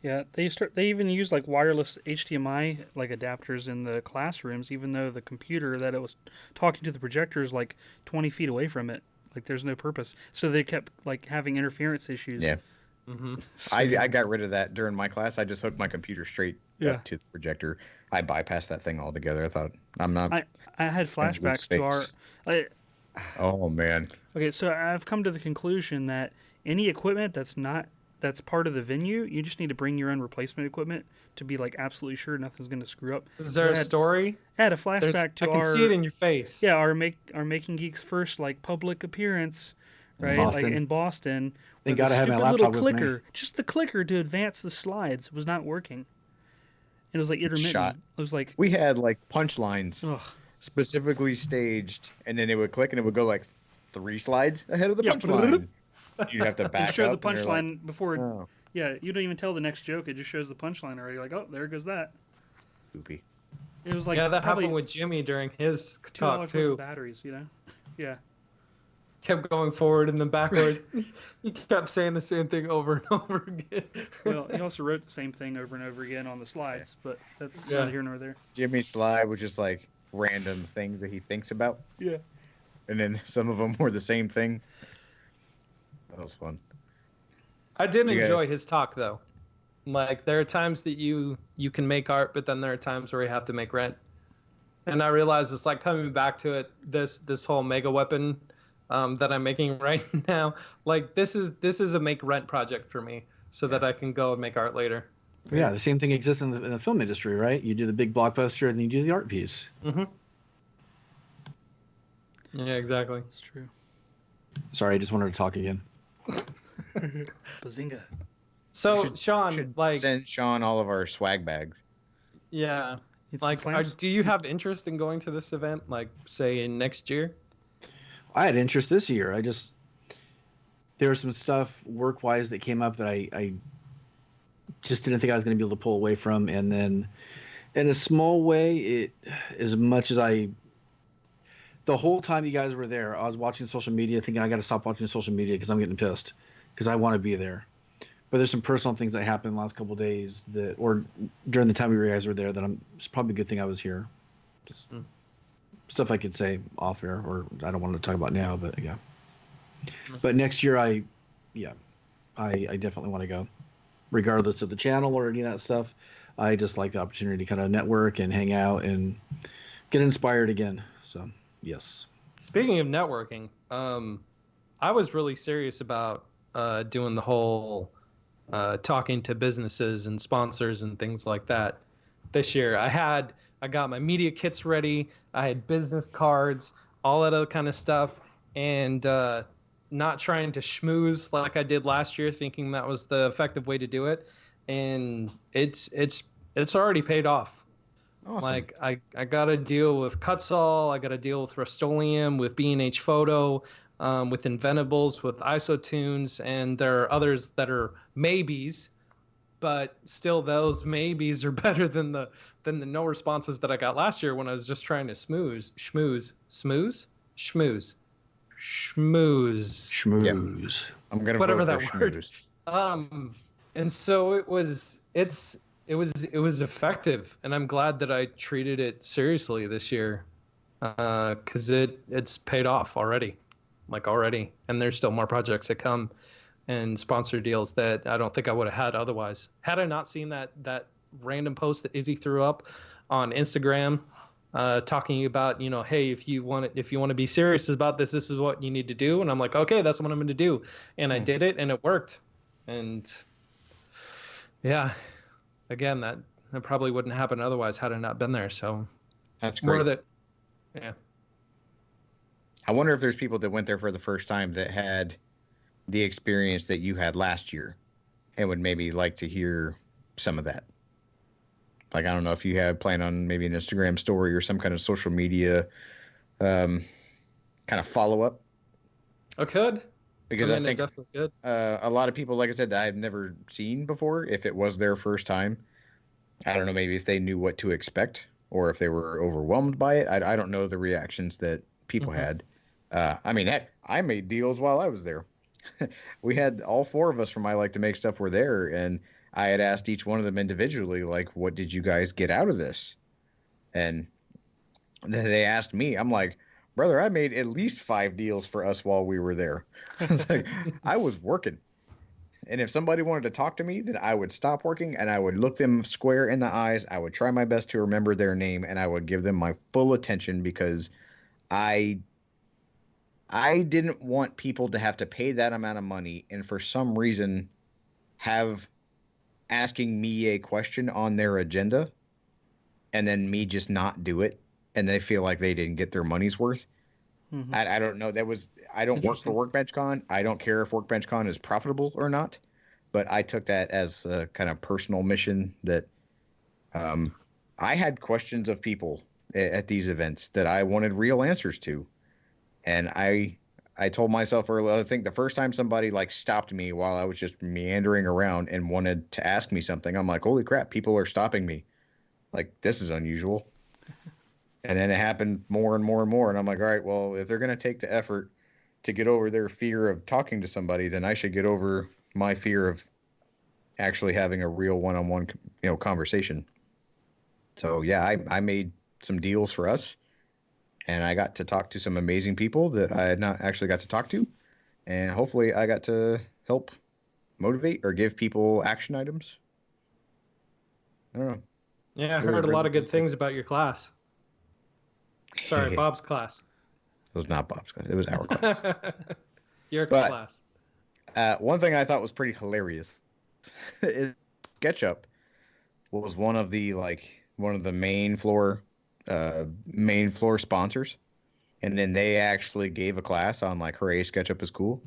Yeah, they even use like wireless HDMI like adapters in the classrooms, even though the computer that it was talking to the projector is like 20 feet away from it. Like there's no purpose. So they kept like having interference issues. yeah. Mm-hmm. So, I got rid of that during my class. I just hooked my computer straight Yeah. up to the projector. I bypassed that thing altogether. I thought, I'm not. I had flashbacks to our. Oh man. Okay, so I've come to the conclusion that any equipment that's part of the venue, you just need to bring your own replacement equipment to be like absolutely sure nothing's going to screw up. Is there a story? I had a flashback to I can see it in your face. Yeah, our Making Geeks first like public appearance, right? Like Boston. in Boston. They where gotta the have my stupid laptop little with me. clicker, just the clicker to advance the slides was not working. It was like intermittent. Shot. It was like, We had like punchlines ugh. specifically staged, and then it would click and it would go like 3 slides ahead of the Yeah. punchline. You'd have to back It showed up. the and you're like, punchline before. oh, Yeah, you don't even tell the next joke. It just shows the punchline already. Like, oh, there goes that. goopy. It was like yeah, that probably happened with Jimmy during his $2 talk worth too. of batteries. You know. Yeah. Kept going forward and then backward. He kept saying the same thing over and over again. Well, he also wrote the same thing over and over again on the slides, but that's Yeah. neither here nor there. Jimmy's slide was just like random things that he thinks about, Yeah. and then some of them were the same thing. That was fun. I did You enjoy his talk though. Like there are times that you can make art, but then there are times where you have to make rent. And I realize it's like coming back to it. This whole mega weapon that I'm making right now. Like this is a make rent project for me, so that I can go and make art later. Yeah, the same thing exists in the film industry, right? You do the big blockbuster and then you do the art piece. Mm-hmm. Yeah, exactly. That's true. Sorry, I just wanted to talk again. Bazinga. So Sean, like, send Sean all of our swag bags. yeah, It's like, clamps. do you have interest in going to this event? Like, say in next year? I had interest this year. There was some stuff work-wise that came up that I just didn't think I was going to be able to pull away from. And then in a small way, the whole time you guys were there, I was watching social media thinking I got to stop watching social media because I'm getting pissed because I want to be there. But there's some personal things that happened the last couple of days or during the time you guys were there it's probably a good thing I was here. Just stuff I could say off air, or I don't want to talk about now, but yeah. But next year, I definitely want to go, regardless of the channel or any of that stuff. I just like the opportunity to kind of network and hang out and get inspired again. So yes. Speaking of networking, I was really serious about doing the whole talking to businesses and sponsors and things like that this year. I got my media kits ready. I had business cards, all that other kind of stuff, and not trying to schmooze like I did last year, thinking that was the effective way to do it. And it's already paid off. Awesome. Like I got to deal with Cutsall, I got to deal with Rust-Oleum, with B&H Photo, with Inventables, with IsoTunes, and there are others that are maybes, but still those maybes are better than the no responses that I got last year when I was just trying to schmooze. Schmooze. I'm gonna whatever vote that for word. schmooze. And so it was effective, and I'm glad that I treated it seriously this year, because it's paid off already, and there's still more projects that come and sponsor deals that I don't think I would have had otherwise. Had I not seen that random post that Izzy threw up on Instagram, talking about, hey, if you want to be serious about this is what you need to do, and I'm like, okay, that's what I'm going to do, and I did it, and it worked, and yeah, again, that probably wouldn't happen otherwise had I not been there. So That's more great. that, yeah. I wonder if there's people that went there for the first time that had the experience that you had last year and would maybe like to hear some of that. Like, I don't know if you have plan on maybe an Instagram story or some kind of social media kind of follow up. I could. Because I I think definitely could. a lot of people, like I said, I've never seen before, if it was their first time, I don't know, maybe if they knew what to expect or if they were overwhelmed by it. I don't know the reactions that people had. I mean, heck, I made deals while I was there. We had all four of us from I Like to Make Stuff were there, and I had asked each one of them individually, like, what did you guys get out of this? And then they asked me, I'm like, brother, I made at least 5 deals for us while we were there. It's like, I was working. And if somebody wanted to talk to me, then I would stop working and I would look them square in the eyes. I would try my best to remember their name and I would give them my full attention because I didn't want people to have to pay that amount of money and for some reason have asking me a question on their agenda and then me just not do it and they feel like they didn't get their money's worth. I don't know. I don't work for Workbench Con. I don't care if Workbench Con is profitable or not, but I took that as a kind of personal mission that I had questions of people at these events that I wanted real answers to. And I told myself earlier, I think the first time somebody like stopped me while I was just meandering around and wanted to ask me something, I'm like, holy crap, people are stopping me. Like, this is unusual. And then it happened more and more and more. And I'm like, all right, well, if they're going to take the effort to get over their fear of talking to somebody, then I should get over my fear of actually having a real one-on-one, conversation. So yeah, I made some deals for us and I got to talk to some amazing people that I had not actually got to talk to. And hopefully I got to help motivate or give people action items. I don't know. Yeah, I heard a lot of good things about your class. Sorry, Bob's class. It was not Bob's class. It was our class. Your class. One thing I thought was pretty hilarious is SketchUp was one of the main floor sponsors, and then they actually gave a class on like, hooray, SketchUp is cool.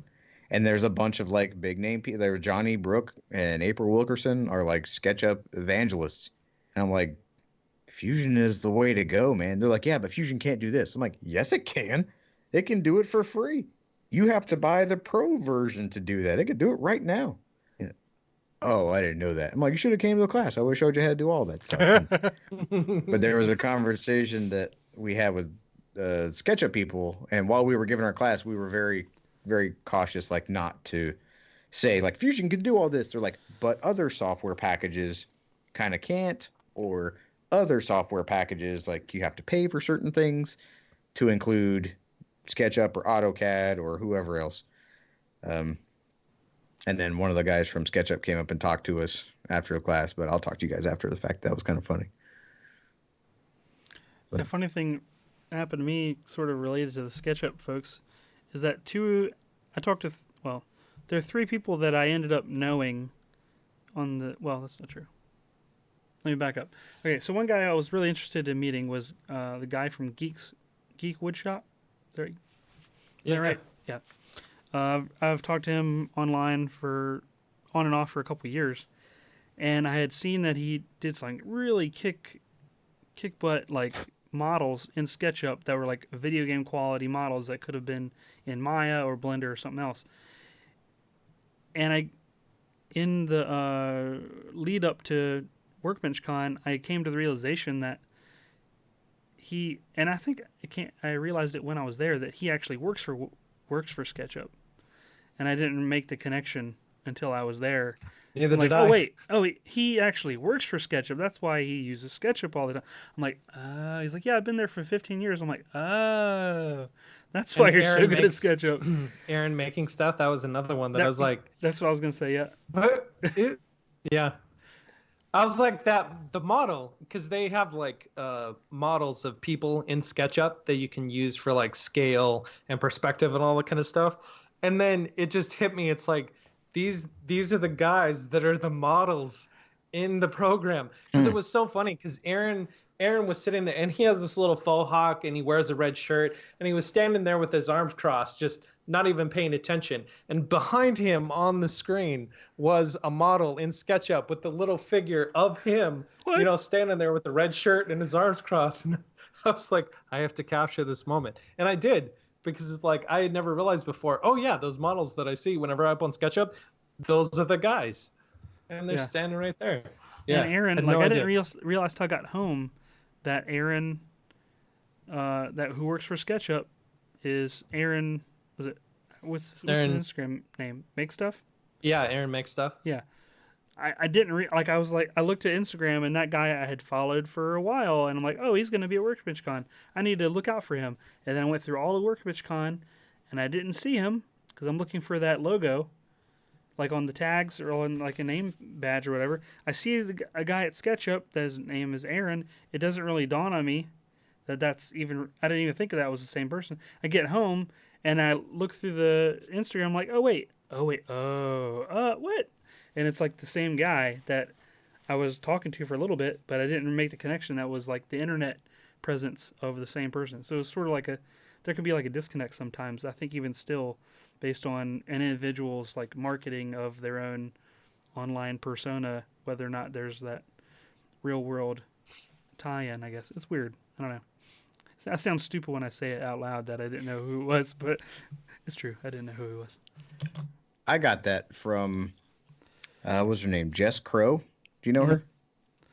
And there's a bunch of like big name people. There were Johnny Brook and April Wilkerson are like SketchUp evangelists, and I'm like, Fusion is the way to go, man. They're like, yeah, but Fusion can't do this. I'm like, yes, it can. It can do it for free. You have to buy the pro version to do that. It can do it right now. Yeah. Oh, I didn't know that. I'm like, you should have came to the class. I would have showed you how to do all that stuff. But there was a conversation that we had with SketchUp people, and while we were giving our class, we were very, very cautious, like not to say like Fusion can do all this. They're like, but other software packages kind of can't, or other software packages, like you have to pay for certain things to include SketchUp or AutoCAD or whoever else. And then one of the guys from SketchUp came up and talked to us after the class, but I'll talk to you guys after the fact. That was kind of funny. The funny thing happened to me, sort of related to the SketchUp folks, is that there are 3 people that I ended up knowing that's not true. Let me back up. Okay, so one guy I was really interested in meeting was the guy from Geek Woodshop. Is that right? Yeah. I've talked to him online on and off for a couple of years, and I had seen that he did something really kick butt like models in SketchUp that were like video game quality models that could have been in Maya or Blender or something else. And in the lead up to Workbench Con, I came to the realization that I realized it when I was there, that he actually works for SketchUp, and I didn't make the connection until I was there. Neither did I. I. Oh wait, he actually works for SketchUp. That's why he uses SketchUp all the time. I'm like, he's like, yeah, I've been there for 15 years. I'm like, that's why you're so good at SketchUp. Aaron making stuff. That was another one that I was like, that's what I was gonna say. Yeah. But yeah. I was like the model, because they have like models of people in SketchUp that you can use for like scale and perspective and all that kind of stuff. And then it just hit me. It's like, these are the guys that are the models in the program. Because it was so funny, because Aaron Aaron was sitting there, and he has this little faux hawk, and he wears a red shirt, and he was standing there with his arms crossed, just not even paying attention. And behind him on the screen was a model in SketchUp with the little figure of him, What? standing there with the red shirt and his arms crossed. And I was like, I have to capture this moment. And I did, because it's like I had never realized before, oh yeah, those models that I see whenever I up on SketchUp, those are the guys. And they're Yeah. standing right there. Yeah. And Aaron, had like no I idea. didn't realize till I got home that Aaron, that who works for SketchUp, is Aaron. Was it? What's Aaron- his Instagram name? Make stuff. Yeah, Aaron makes stuff. Yeah. I didn't I was like, I looked at Instagram and that guy I had followed for a while, and I'm like, oh, he's going to be at Workbench Con. I need to look out for him. And then I went through all the Workbench Con, and I didn't see him because I'm looking for that logo, like on the tags or on like a name badge or whatever. I see a guy at SketchUp that his name is Aaron. It doesn't really dawn on me that's even. I didn't even think that was the same person. I get home and I look through the Instagram. I'm like, what? And it's like the same guy that I was talking to for a little bit, but I didn't make the connection that was like the internet presence of the same person. So it's sort of like there can be like a disconnect sometimes. I think even still, based on an individual's like marketing of their own online persona, whether or not there's that real world tie-in. I guess it's weird. I don't know. I sound stupid when I say it out loud that I didn't know who it was, but it's true. I didn't know who it was. I got that from, what's her name? Jess Crow. Do you know her?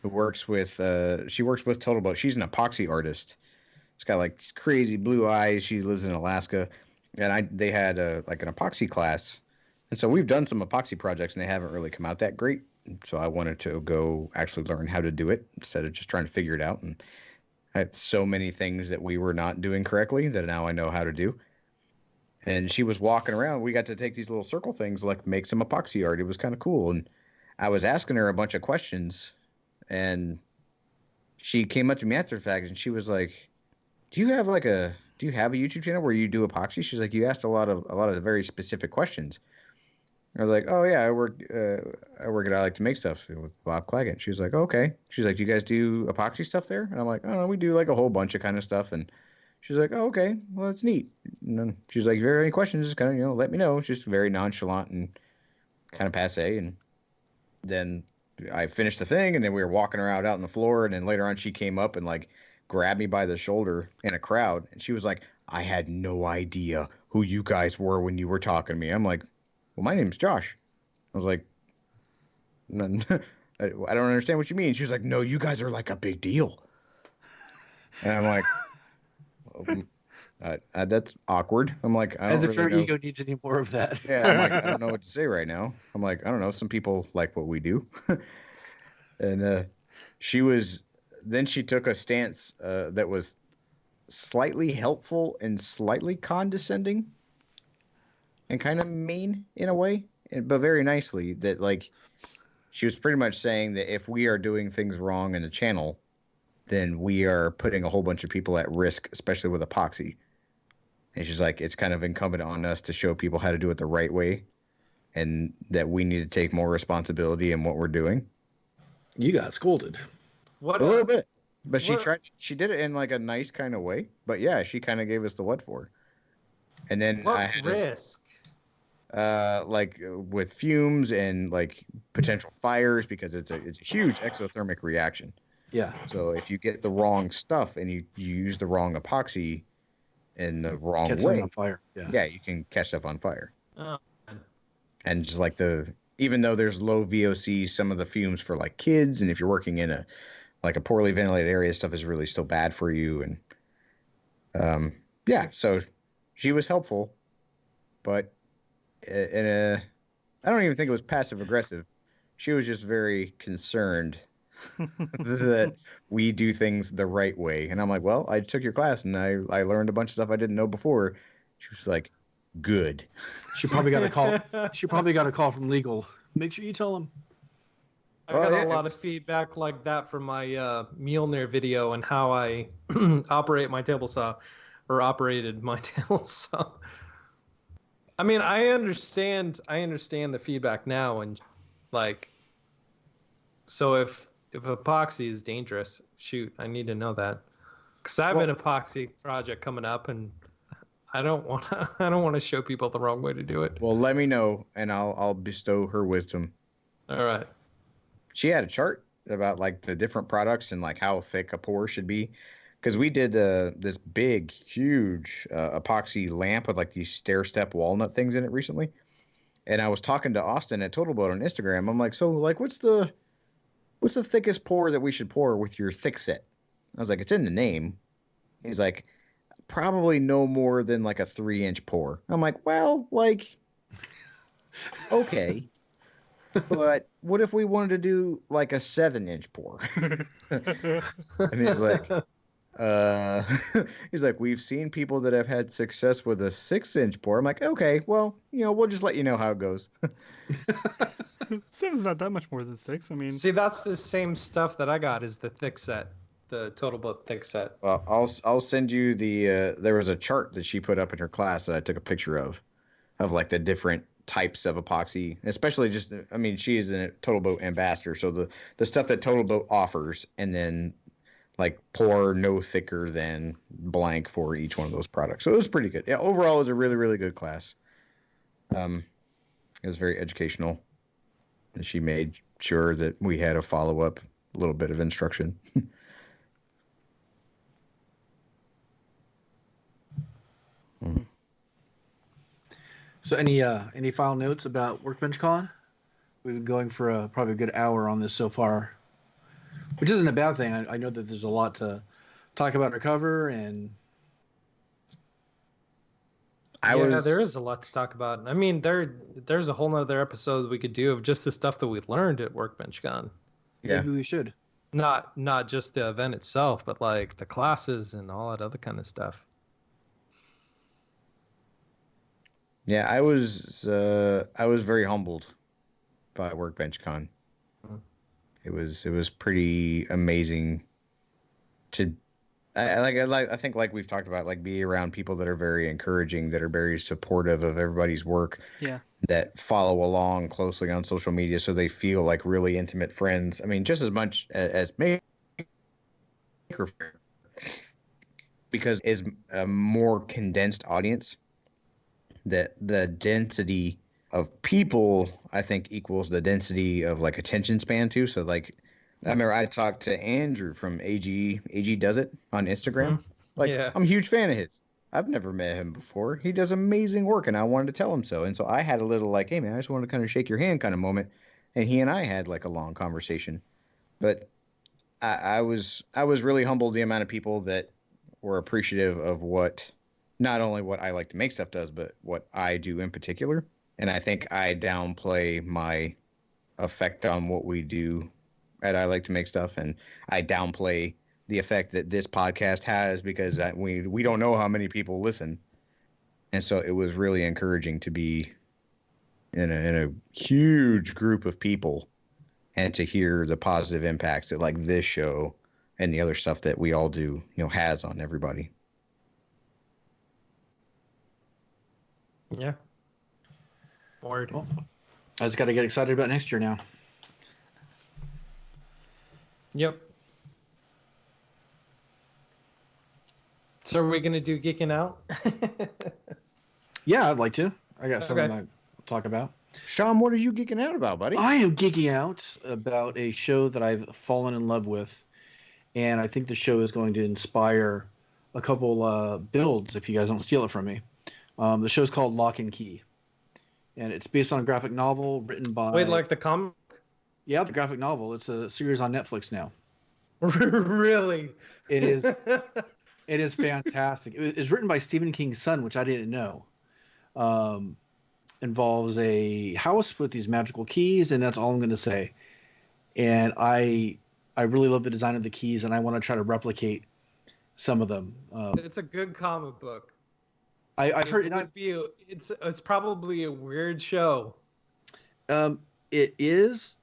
Who works with, she works with Total Boat. She's an epoxy artist. She's got like crazy blue eyes. She lives in Alaska. And they had like an epoxy class. And so we've done some epoxy projects and they haven't really come out that great. So I wanted to go actually learn how to do it instead of just trying to figure it out. And I had so many things that we were not doing correctly that now I know how to do. And she was walking around. We got to take these little circle things, like make some epoxy art. It was kind of cool. And I was asking her a bunch of questions, and she came up to me after the fact, and she was like, do you have a YouTube channel where you do epoxy? She's like, you asked a lot of very specific questions. I was like, oh yeah, I work at I Like to Make Stuff with Bob Claggett. She was like, oh, okay. She's like, do you guys do epoxy stuff there? And I'm like, oh, we do like a whole bunch of kind of stuff. And she's like, oh, okay, well, that's neat. And then she's like, if you have any questions, just kind of, let me know. It's just very nonchalant and kind of passe. And then I finished the thing, and then we were walking around out on the floor. And then later on, she came up and like grabbed me by the shoulder in a crowd. And she was like, I had no idea who you guys were when you were talking to me. I'm like, well, my name's Josh. I was like, I don't understand what you mean. She was like, no, you guys are like a big deal. And I'm like, that's awkward. I'm like, I don't As if really your know. ego needs any more of that. Yeah, I'm like, I don't know what to say right now. I'm like, I don't know. Some people like what we do. And then she took a stance that was slightly helpful and slightly condescending and kind of mean in a way, but very nicely. That like, she was pretty much saying that if we are doing things wrong in the channel, then we are putting a whole bunch of people at risk, especially with epoxy. And she's like, it's kind of incumbent on us to show people how to do it the right way, and that we need to take more responsibility in what we're doing. You got scolded. What A little bit. But What- she did it in like a nice kind of way. But yeah, she kind of gave us the what for. And then I What had risk? like with fumes and like potential fires, because it's a huge exothermic reaction. Yeah. So if you get the wrong stuff and you use the wrong epoxy in the wrong Catch something way, on fire. Yeah. yeah, you can catch stuff on fire. Oh, And just like even though there's low VOC, some of the fumes for like kids, and if you're working in a poorly ventilated area, stuff is really still bad for you. And yeah, so she was helpful, but I don't even think it was passive aggressive. She was just very concerned that we do things the right way. And I'm like, well, I took your class and I learned a bunch of stuff I didn't know before. She was like, good. She probably got a call. She probably got a call from legal. Make sure you tell them. I Well, got yeah, a it lot of was- feedback like that from my Mjolnir video and how I operate my table saw, or operated my table saw. I mean, I understand the feedback now, and like, so if if epoxy is dangerous, shoot, I need to know that. Because I have an epoxy project coming up, and I don't want I don't want to show people the wrong way to do it. Well, let me know, and I'll bestow her wisdom. All right. She had a chart about like the different products and like how thick a pour should be, because we did this big, huge epoxy lamp with like these stair step walnut things in it recently, and I was talking to Austin at Total Boat on Instagram. I'm like, so like, what's the thickest pour that we should pour with your thick set? I was like, it's in the name. He's like, probably no more than like a 3-inch pour. I'm like, well, like, okay. But what if we wanted to do like a 7-inch pour? And he's like, he's like, we've seen people that have had success with a 6-inch pour. I'm like, okay, well, we'll just let you know how it goes. 7's not that much more than 6. I mean, See, that's the same stuff that I got is the thick set, the Total Boat thick set. Well, I'll send you the. There was a chart that she put up in her class that I took a picture of like the different types of epoxy, especially just. I mean, she is a Total Boat ambassador, so the stuff that Total Boat offers, and then like pour no thicker than blank for each one of those products. So it was pretty good. Yeah, overall, it was a really, really good class. It was very educational, and she made sure that we had a follow-up, little bit of instruction. So any final notes about Workbench Con? We've been going for probably a good hour on this so far, which isn't a bad thing. I know that there's a lot to talk about or cover, and there is a lot to talk about. I mean, there's a whole nother episode we could do of just the stuff that we learned at Workbench Con. Yeah. maybe we should. Not just the event itself, but like the classes and all that other kind of stuff. Yeah, I was very humbled by Workbench Con. It was pretty amazing to I think like we've talked about, like, be around people that are very encouraging, that are very supportive of everybody's work. Yeah. That follow along closely on social media, so they feel like really intimate friends. I mean, just as much as Maker Faire, because it's a more condensed audience. That the density of people, I think, equals the density of like attention span too. So like, I remember I talked to Andrew from AG Does It on Instagram. Like, Yeah. I'm a huge fan of his. I've never met him before. He does amazing work, and I wanted to tell him so. And so I had a little like, hey man, I just wanted to kind of shake your hand kind of moment. And he and I had like a long conversation. But I was really humbled the amount of people that were appreciative of not only what I Like to Make Stuff does, but what I do in particular. And I think I downplay my effect on what we do at I Like to Make Stuff, and I downplay the effect that this podcast has, because we don't know how many people listen. And so it was really encouraging to be in a huge group of people and to hear the positive impacts that like this show and the other stuff that we all do, has on everybody. Yeah. Word. Well, I just got to get excited about next year now. Yep. So are we gonna do geeking out? Yeah, I'd like to. I got something Okay. to talk about. Sean, what are you geeking out about, buddy? I am geeking out about a show that I've fallen in love with, and I think the show is going to inspire a couple builds if you guys don't steal it from me. The show's called Lock and Key, and it's based on a graphic novel written by... Wait, like the comic? Yeah, the graphic novel. It's a series on Netflix now. Really? It is. It is fantastic. It's written by Stephen King's son, which I didn't know. Involves a house with these magical keys, and that's all I'm going to say. And I really love the design of the keys, and I want to try to replicate some of them. It's a good comic book. I've heard it would be. It's probably a weird show. it is.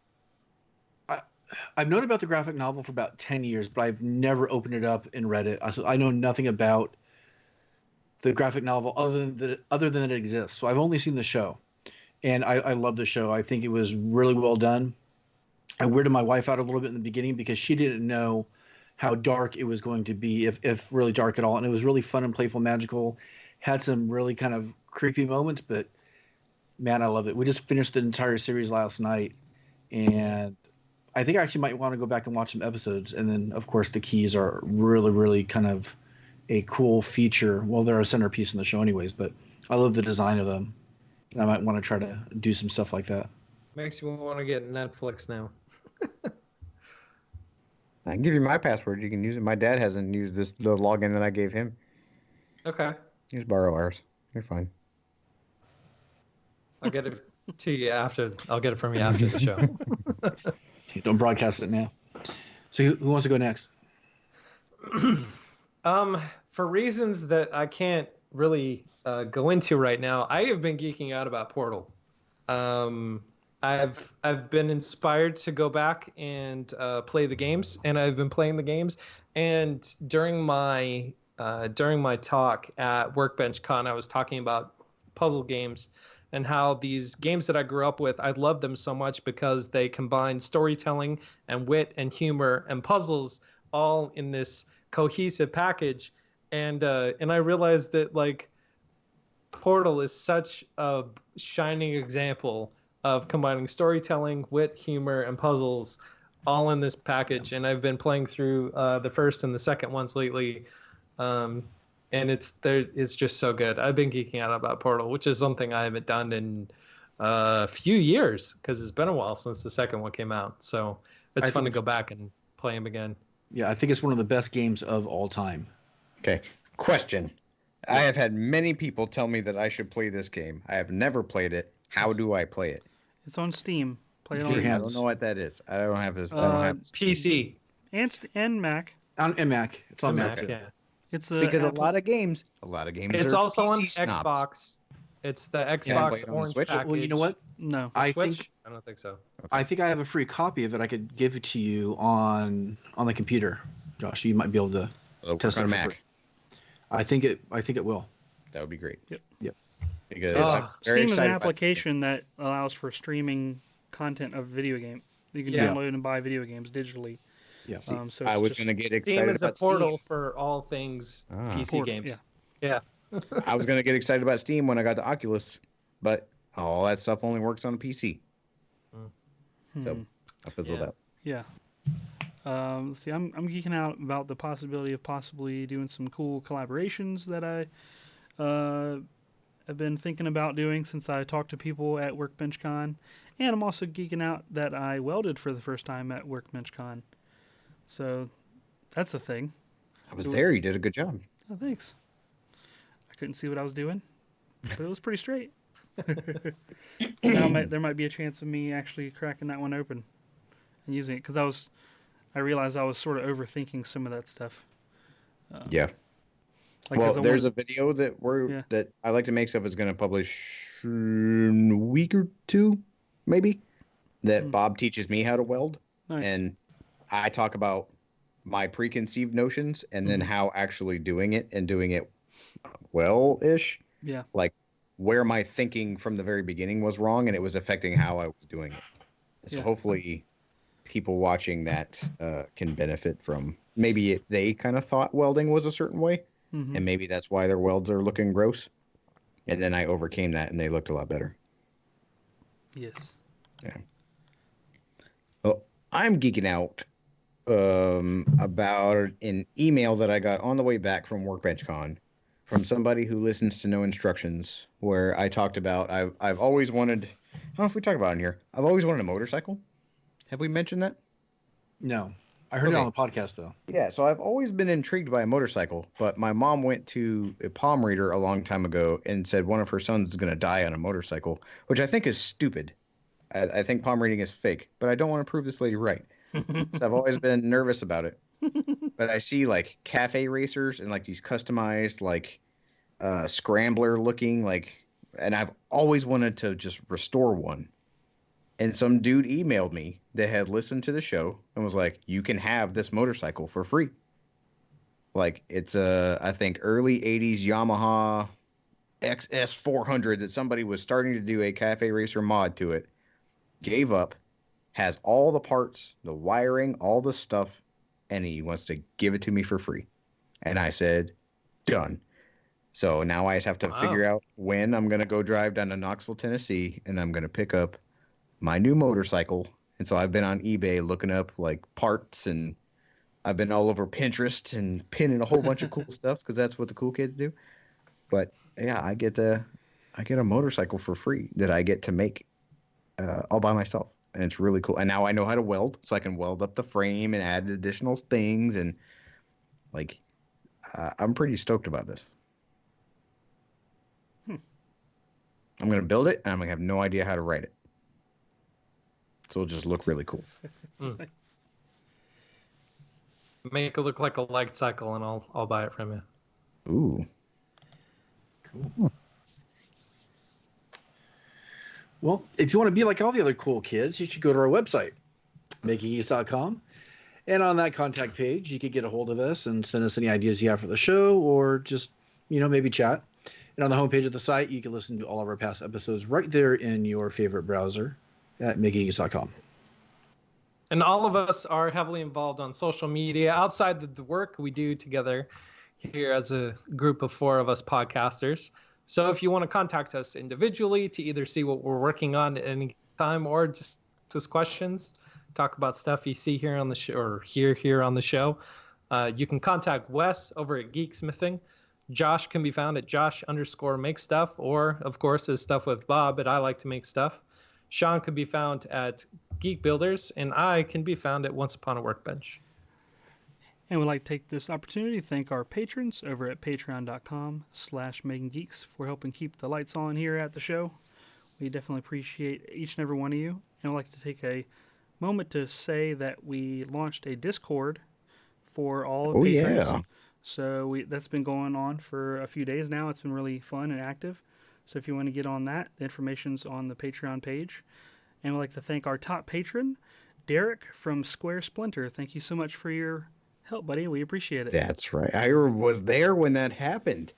I've known about the graphic novel for about 10 years, but I've never opened it up and read it. I know nothing about the graphic novel other than it exists. So I've only seen the show, and I love the show. I think it was really well done. I weirded my wife out a little bit in the beginning because she didn't know how dark it was going to be, if really dark at all. And it was really fun and playful, magical. Had some really kind of creepy moments, but man, I love it. We just finished the entire series last night, and I think I actually might want to go back and watch some episodes. And then, of course, the keys are really, really kind of a cool feature. Well, they're a centerpiece in the show, anyways, but I love the design of them. And I might want to try to do some stuff like that. Makes you want to get Netflix now. I can give you my password. You can use it. My dad hasn't used the login that I gave him. Okay. Just borrow ours. You're fine. I'll get it to you after. I'll get it from you after the show. Don't broadcast it now. So who wants to go next? For reasons that I can't really go into right now, I have been geeking out about Portal. I've been inspired to go back and play the games, and I've been playing the games. And during my talk at Workbench Con, I was talking about puzzle games and how these games that I grew up with, I loved them so much because they combine storytelling and wit and humor and puzzles all in this cohesive package. And I realized that like Portal is such a shining example of combining storytelling, wit, humor, and puzzles all in this package. And I've been playing through the first and the second ones lately. And it's just so good. I've been geeking out about Portal, which is something I haven't done in a few years because it's been a while since the second one came out. So it's fun to go back and play them again. Yeah, I think it's one of the best games of all time. Okay. Question. I have had many people tell me that I should play this game. I have never played it. How do I play it? It's on Steam. Play it It's on your I hands. don't know what that is. I don't have this. I don't have PC. and Mac. And Mac. It's on Mac. Mac, too. yeah. It's because Apple. a lot of games. It's are also on PC snobs. Xbox. It's the play Xbox it on the Orange Switch? package. Well, you know what? No. I Switch? think I don't think so. I have a free copy of it. I could give it to you on the computer, Josh. You might be able to test on it a for Mac. free. I think it will. That would be great. Yep. Because It's- I'm very Steam is an excited about this application that allows for streaming content of video game. You can Yeah. download and buy video games digitally. Yeah. So game. it's I was just- going to get Steam excited is a about portal Steam. for all things Ah. PC Portal, games. yeah. Yeah. I was going to get excited about Steam when I got the Oculus, but all that stuff only works on a PC. So I fizzled Yeah. out. Yeah. Let's see, I'm geeking out about the possibility of possibly doing some cool collaborations that I have been thinking about doing since I talked to people at Workbench Con. And I'm also geeking out that I welded for the first time at Workbench Con. So that's a thing. I was there. You did a good job. Oh, thanks. I couldn't see what I was doing, but it was pretty straight. So now there might be a chance of me actually cracking that one open and using it because I realized I was sort of overthinking some of that stuff. Yeah. Like, Well, 'cause I there's wanted- a video that Yeah. that I like to make stuff is going to publish in a week or two, maybe. That Bob teaches me how to weld, nice. and I talk about my preconceived notions and then how actually doing it well-ish, yeah. like where my thinking from the very beginning was wrong and it was affecting how I was doing it. So Yeah. hopefully people watching that can benefit from maybe they kind of thought welding was a certain way. Mhm. And maybe that's why their welds are looking gross. And then I overcame that and they looked a lot better. Yes. Well, I'm geeking out about an email that I got on the way back from Workbench Con from somebody who listens to No Instructions, where I talked about I've always wanted, I don't know if we talk about it in here, I've always wanted a motorcycle. Have we mentioned that? No. I heard it on the podcast though. Yeah, so I've always been intrigued by a motorcycle, but my mom went to a palm reader a long time ago and said one of her sons is going to die on a motorcycle, which I think is stupid. I think palm reading is fake, but I don't want to prove this lady right. So I've always been nervous about it. But I see like cafe racers and like these customized like scrambler looking like, and I've always wanted to just restore one. And some dude emailed me that had listened to the show and was like, you can have this motorcycle for free. Like it's I think early 80s Yamaha XS400 that somebody was starting to do a cafe racer mod to it, gave up, has all the parts, the wiring, all the stuff, and he wants to give it to me for free. And I said, done. So now I just have to figure out when I'm going to go drive down to Knoxville, Tennessee, and I'm going to pick up my new motorcycle. And so I've been on eBay looking up like parts, and I've been all over Pinterest and pinning a whole bunch of cool stuff because that's what the cool kids do. But yeah, I get a motorcycle for free that I get to make all by myself, and it's really cool. And now I know how to weld, so I can weld up the frame and add additional things, and like I'm pretty stoked about this. I'm gonna build it, and I'm gonna have no idea how to write it, so it'll just look really cool. Make it look like a light cycle, and I'll buy it from you. Ooh, cool. Well, if you want to be like all the other cool kids, you should go to our website, makinggeeks.com. And on that contact page, you could get a hold of us and send us any ideas you have for the show, or just, maybe chat. And on the homepage of the site, you can listen to all of our past episodes right there in your favorite browser at makinggeeks.com. And all of us are heavily involved on social media outside the work we do together here as a group of 4 of us podcasters. So if you want to contact us individually to either see what we're working on at any time or just ask questions, talk about stuff you see here on the show or here on the show, you can contact Wes over at Geeksmithing. Josh can be found at Josh_MakeStuff, or of course his stuff with Bob at I Like to Make Stuff. Sean can be found at Geek Builders, and I can be found at Once Upon a Workbench. And we'd like to take this opportunity to thank our patrons over at patreon.com/makinggeeks for helping keep the lights on here at the show. We definitely appreciate each and every one of you. And I'd like to take a moment to say that we launched a Discord for all of the patrons. Yeah. So that's been going on for a few days now. It's been really fun and active. So if you want to get on that, the information's on the Patreon page. And we'd like to thank our top patron, Derek from Square Splinter. Thank you so much for your help, buddy. We appreciate it. That's right. I was there when that happened.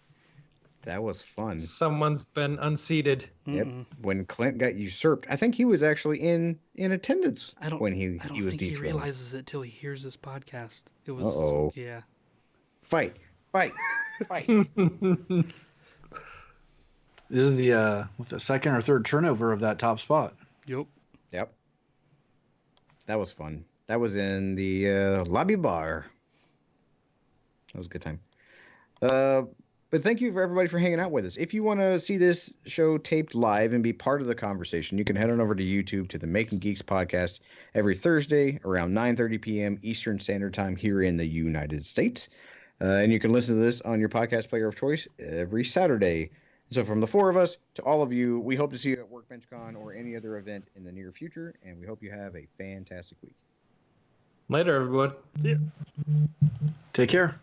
That was fun. Someone's been unseated. Yep. When Clint got usurped, I think he was actually in attendance when he was think he dethroned. realizes it till he hears this podcast. It was yeah. Fight. This is the second or third turnover of that top spot. Yep. That was fun. That was in the lobby bar. That was a good time. But thank you for everybody for hanging out with us. If you want to see this show taped live and be part of the conversation, you can head on over to YouTube to the Making Geeks podcast every Thursday around 9:30 p.m. Eastern Standard Time here in the United States. And you can listen to this on your podcast player of choice every Saturday. So from the 4 of us to all of you, we hope to see you at WorkbenchCon or any other event in the near future, and we hope you have a fantastic week. Later, everyone. See ya. Take care.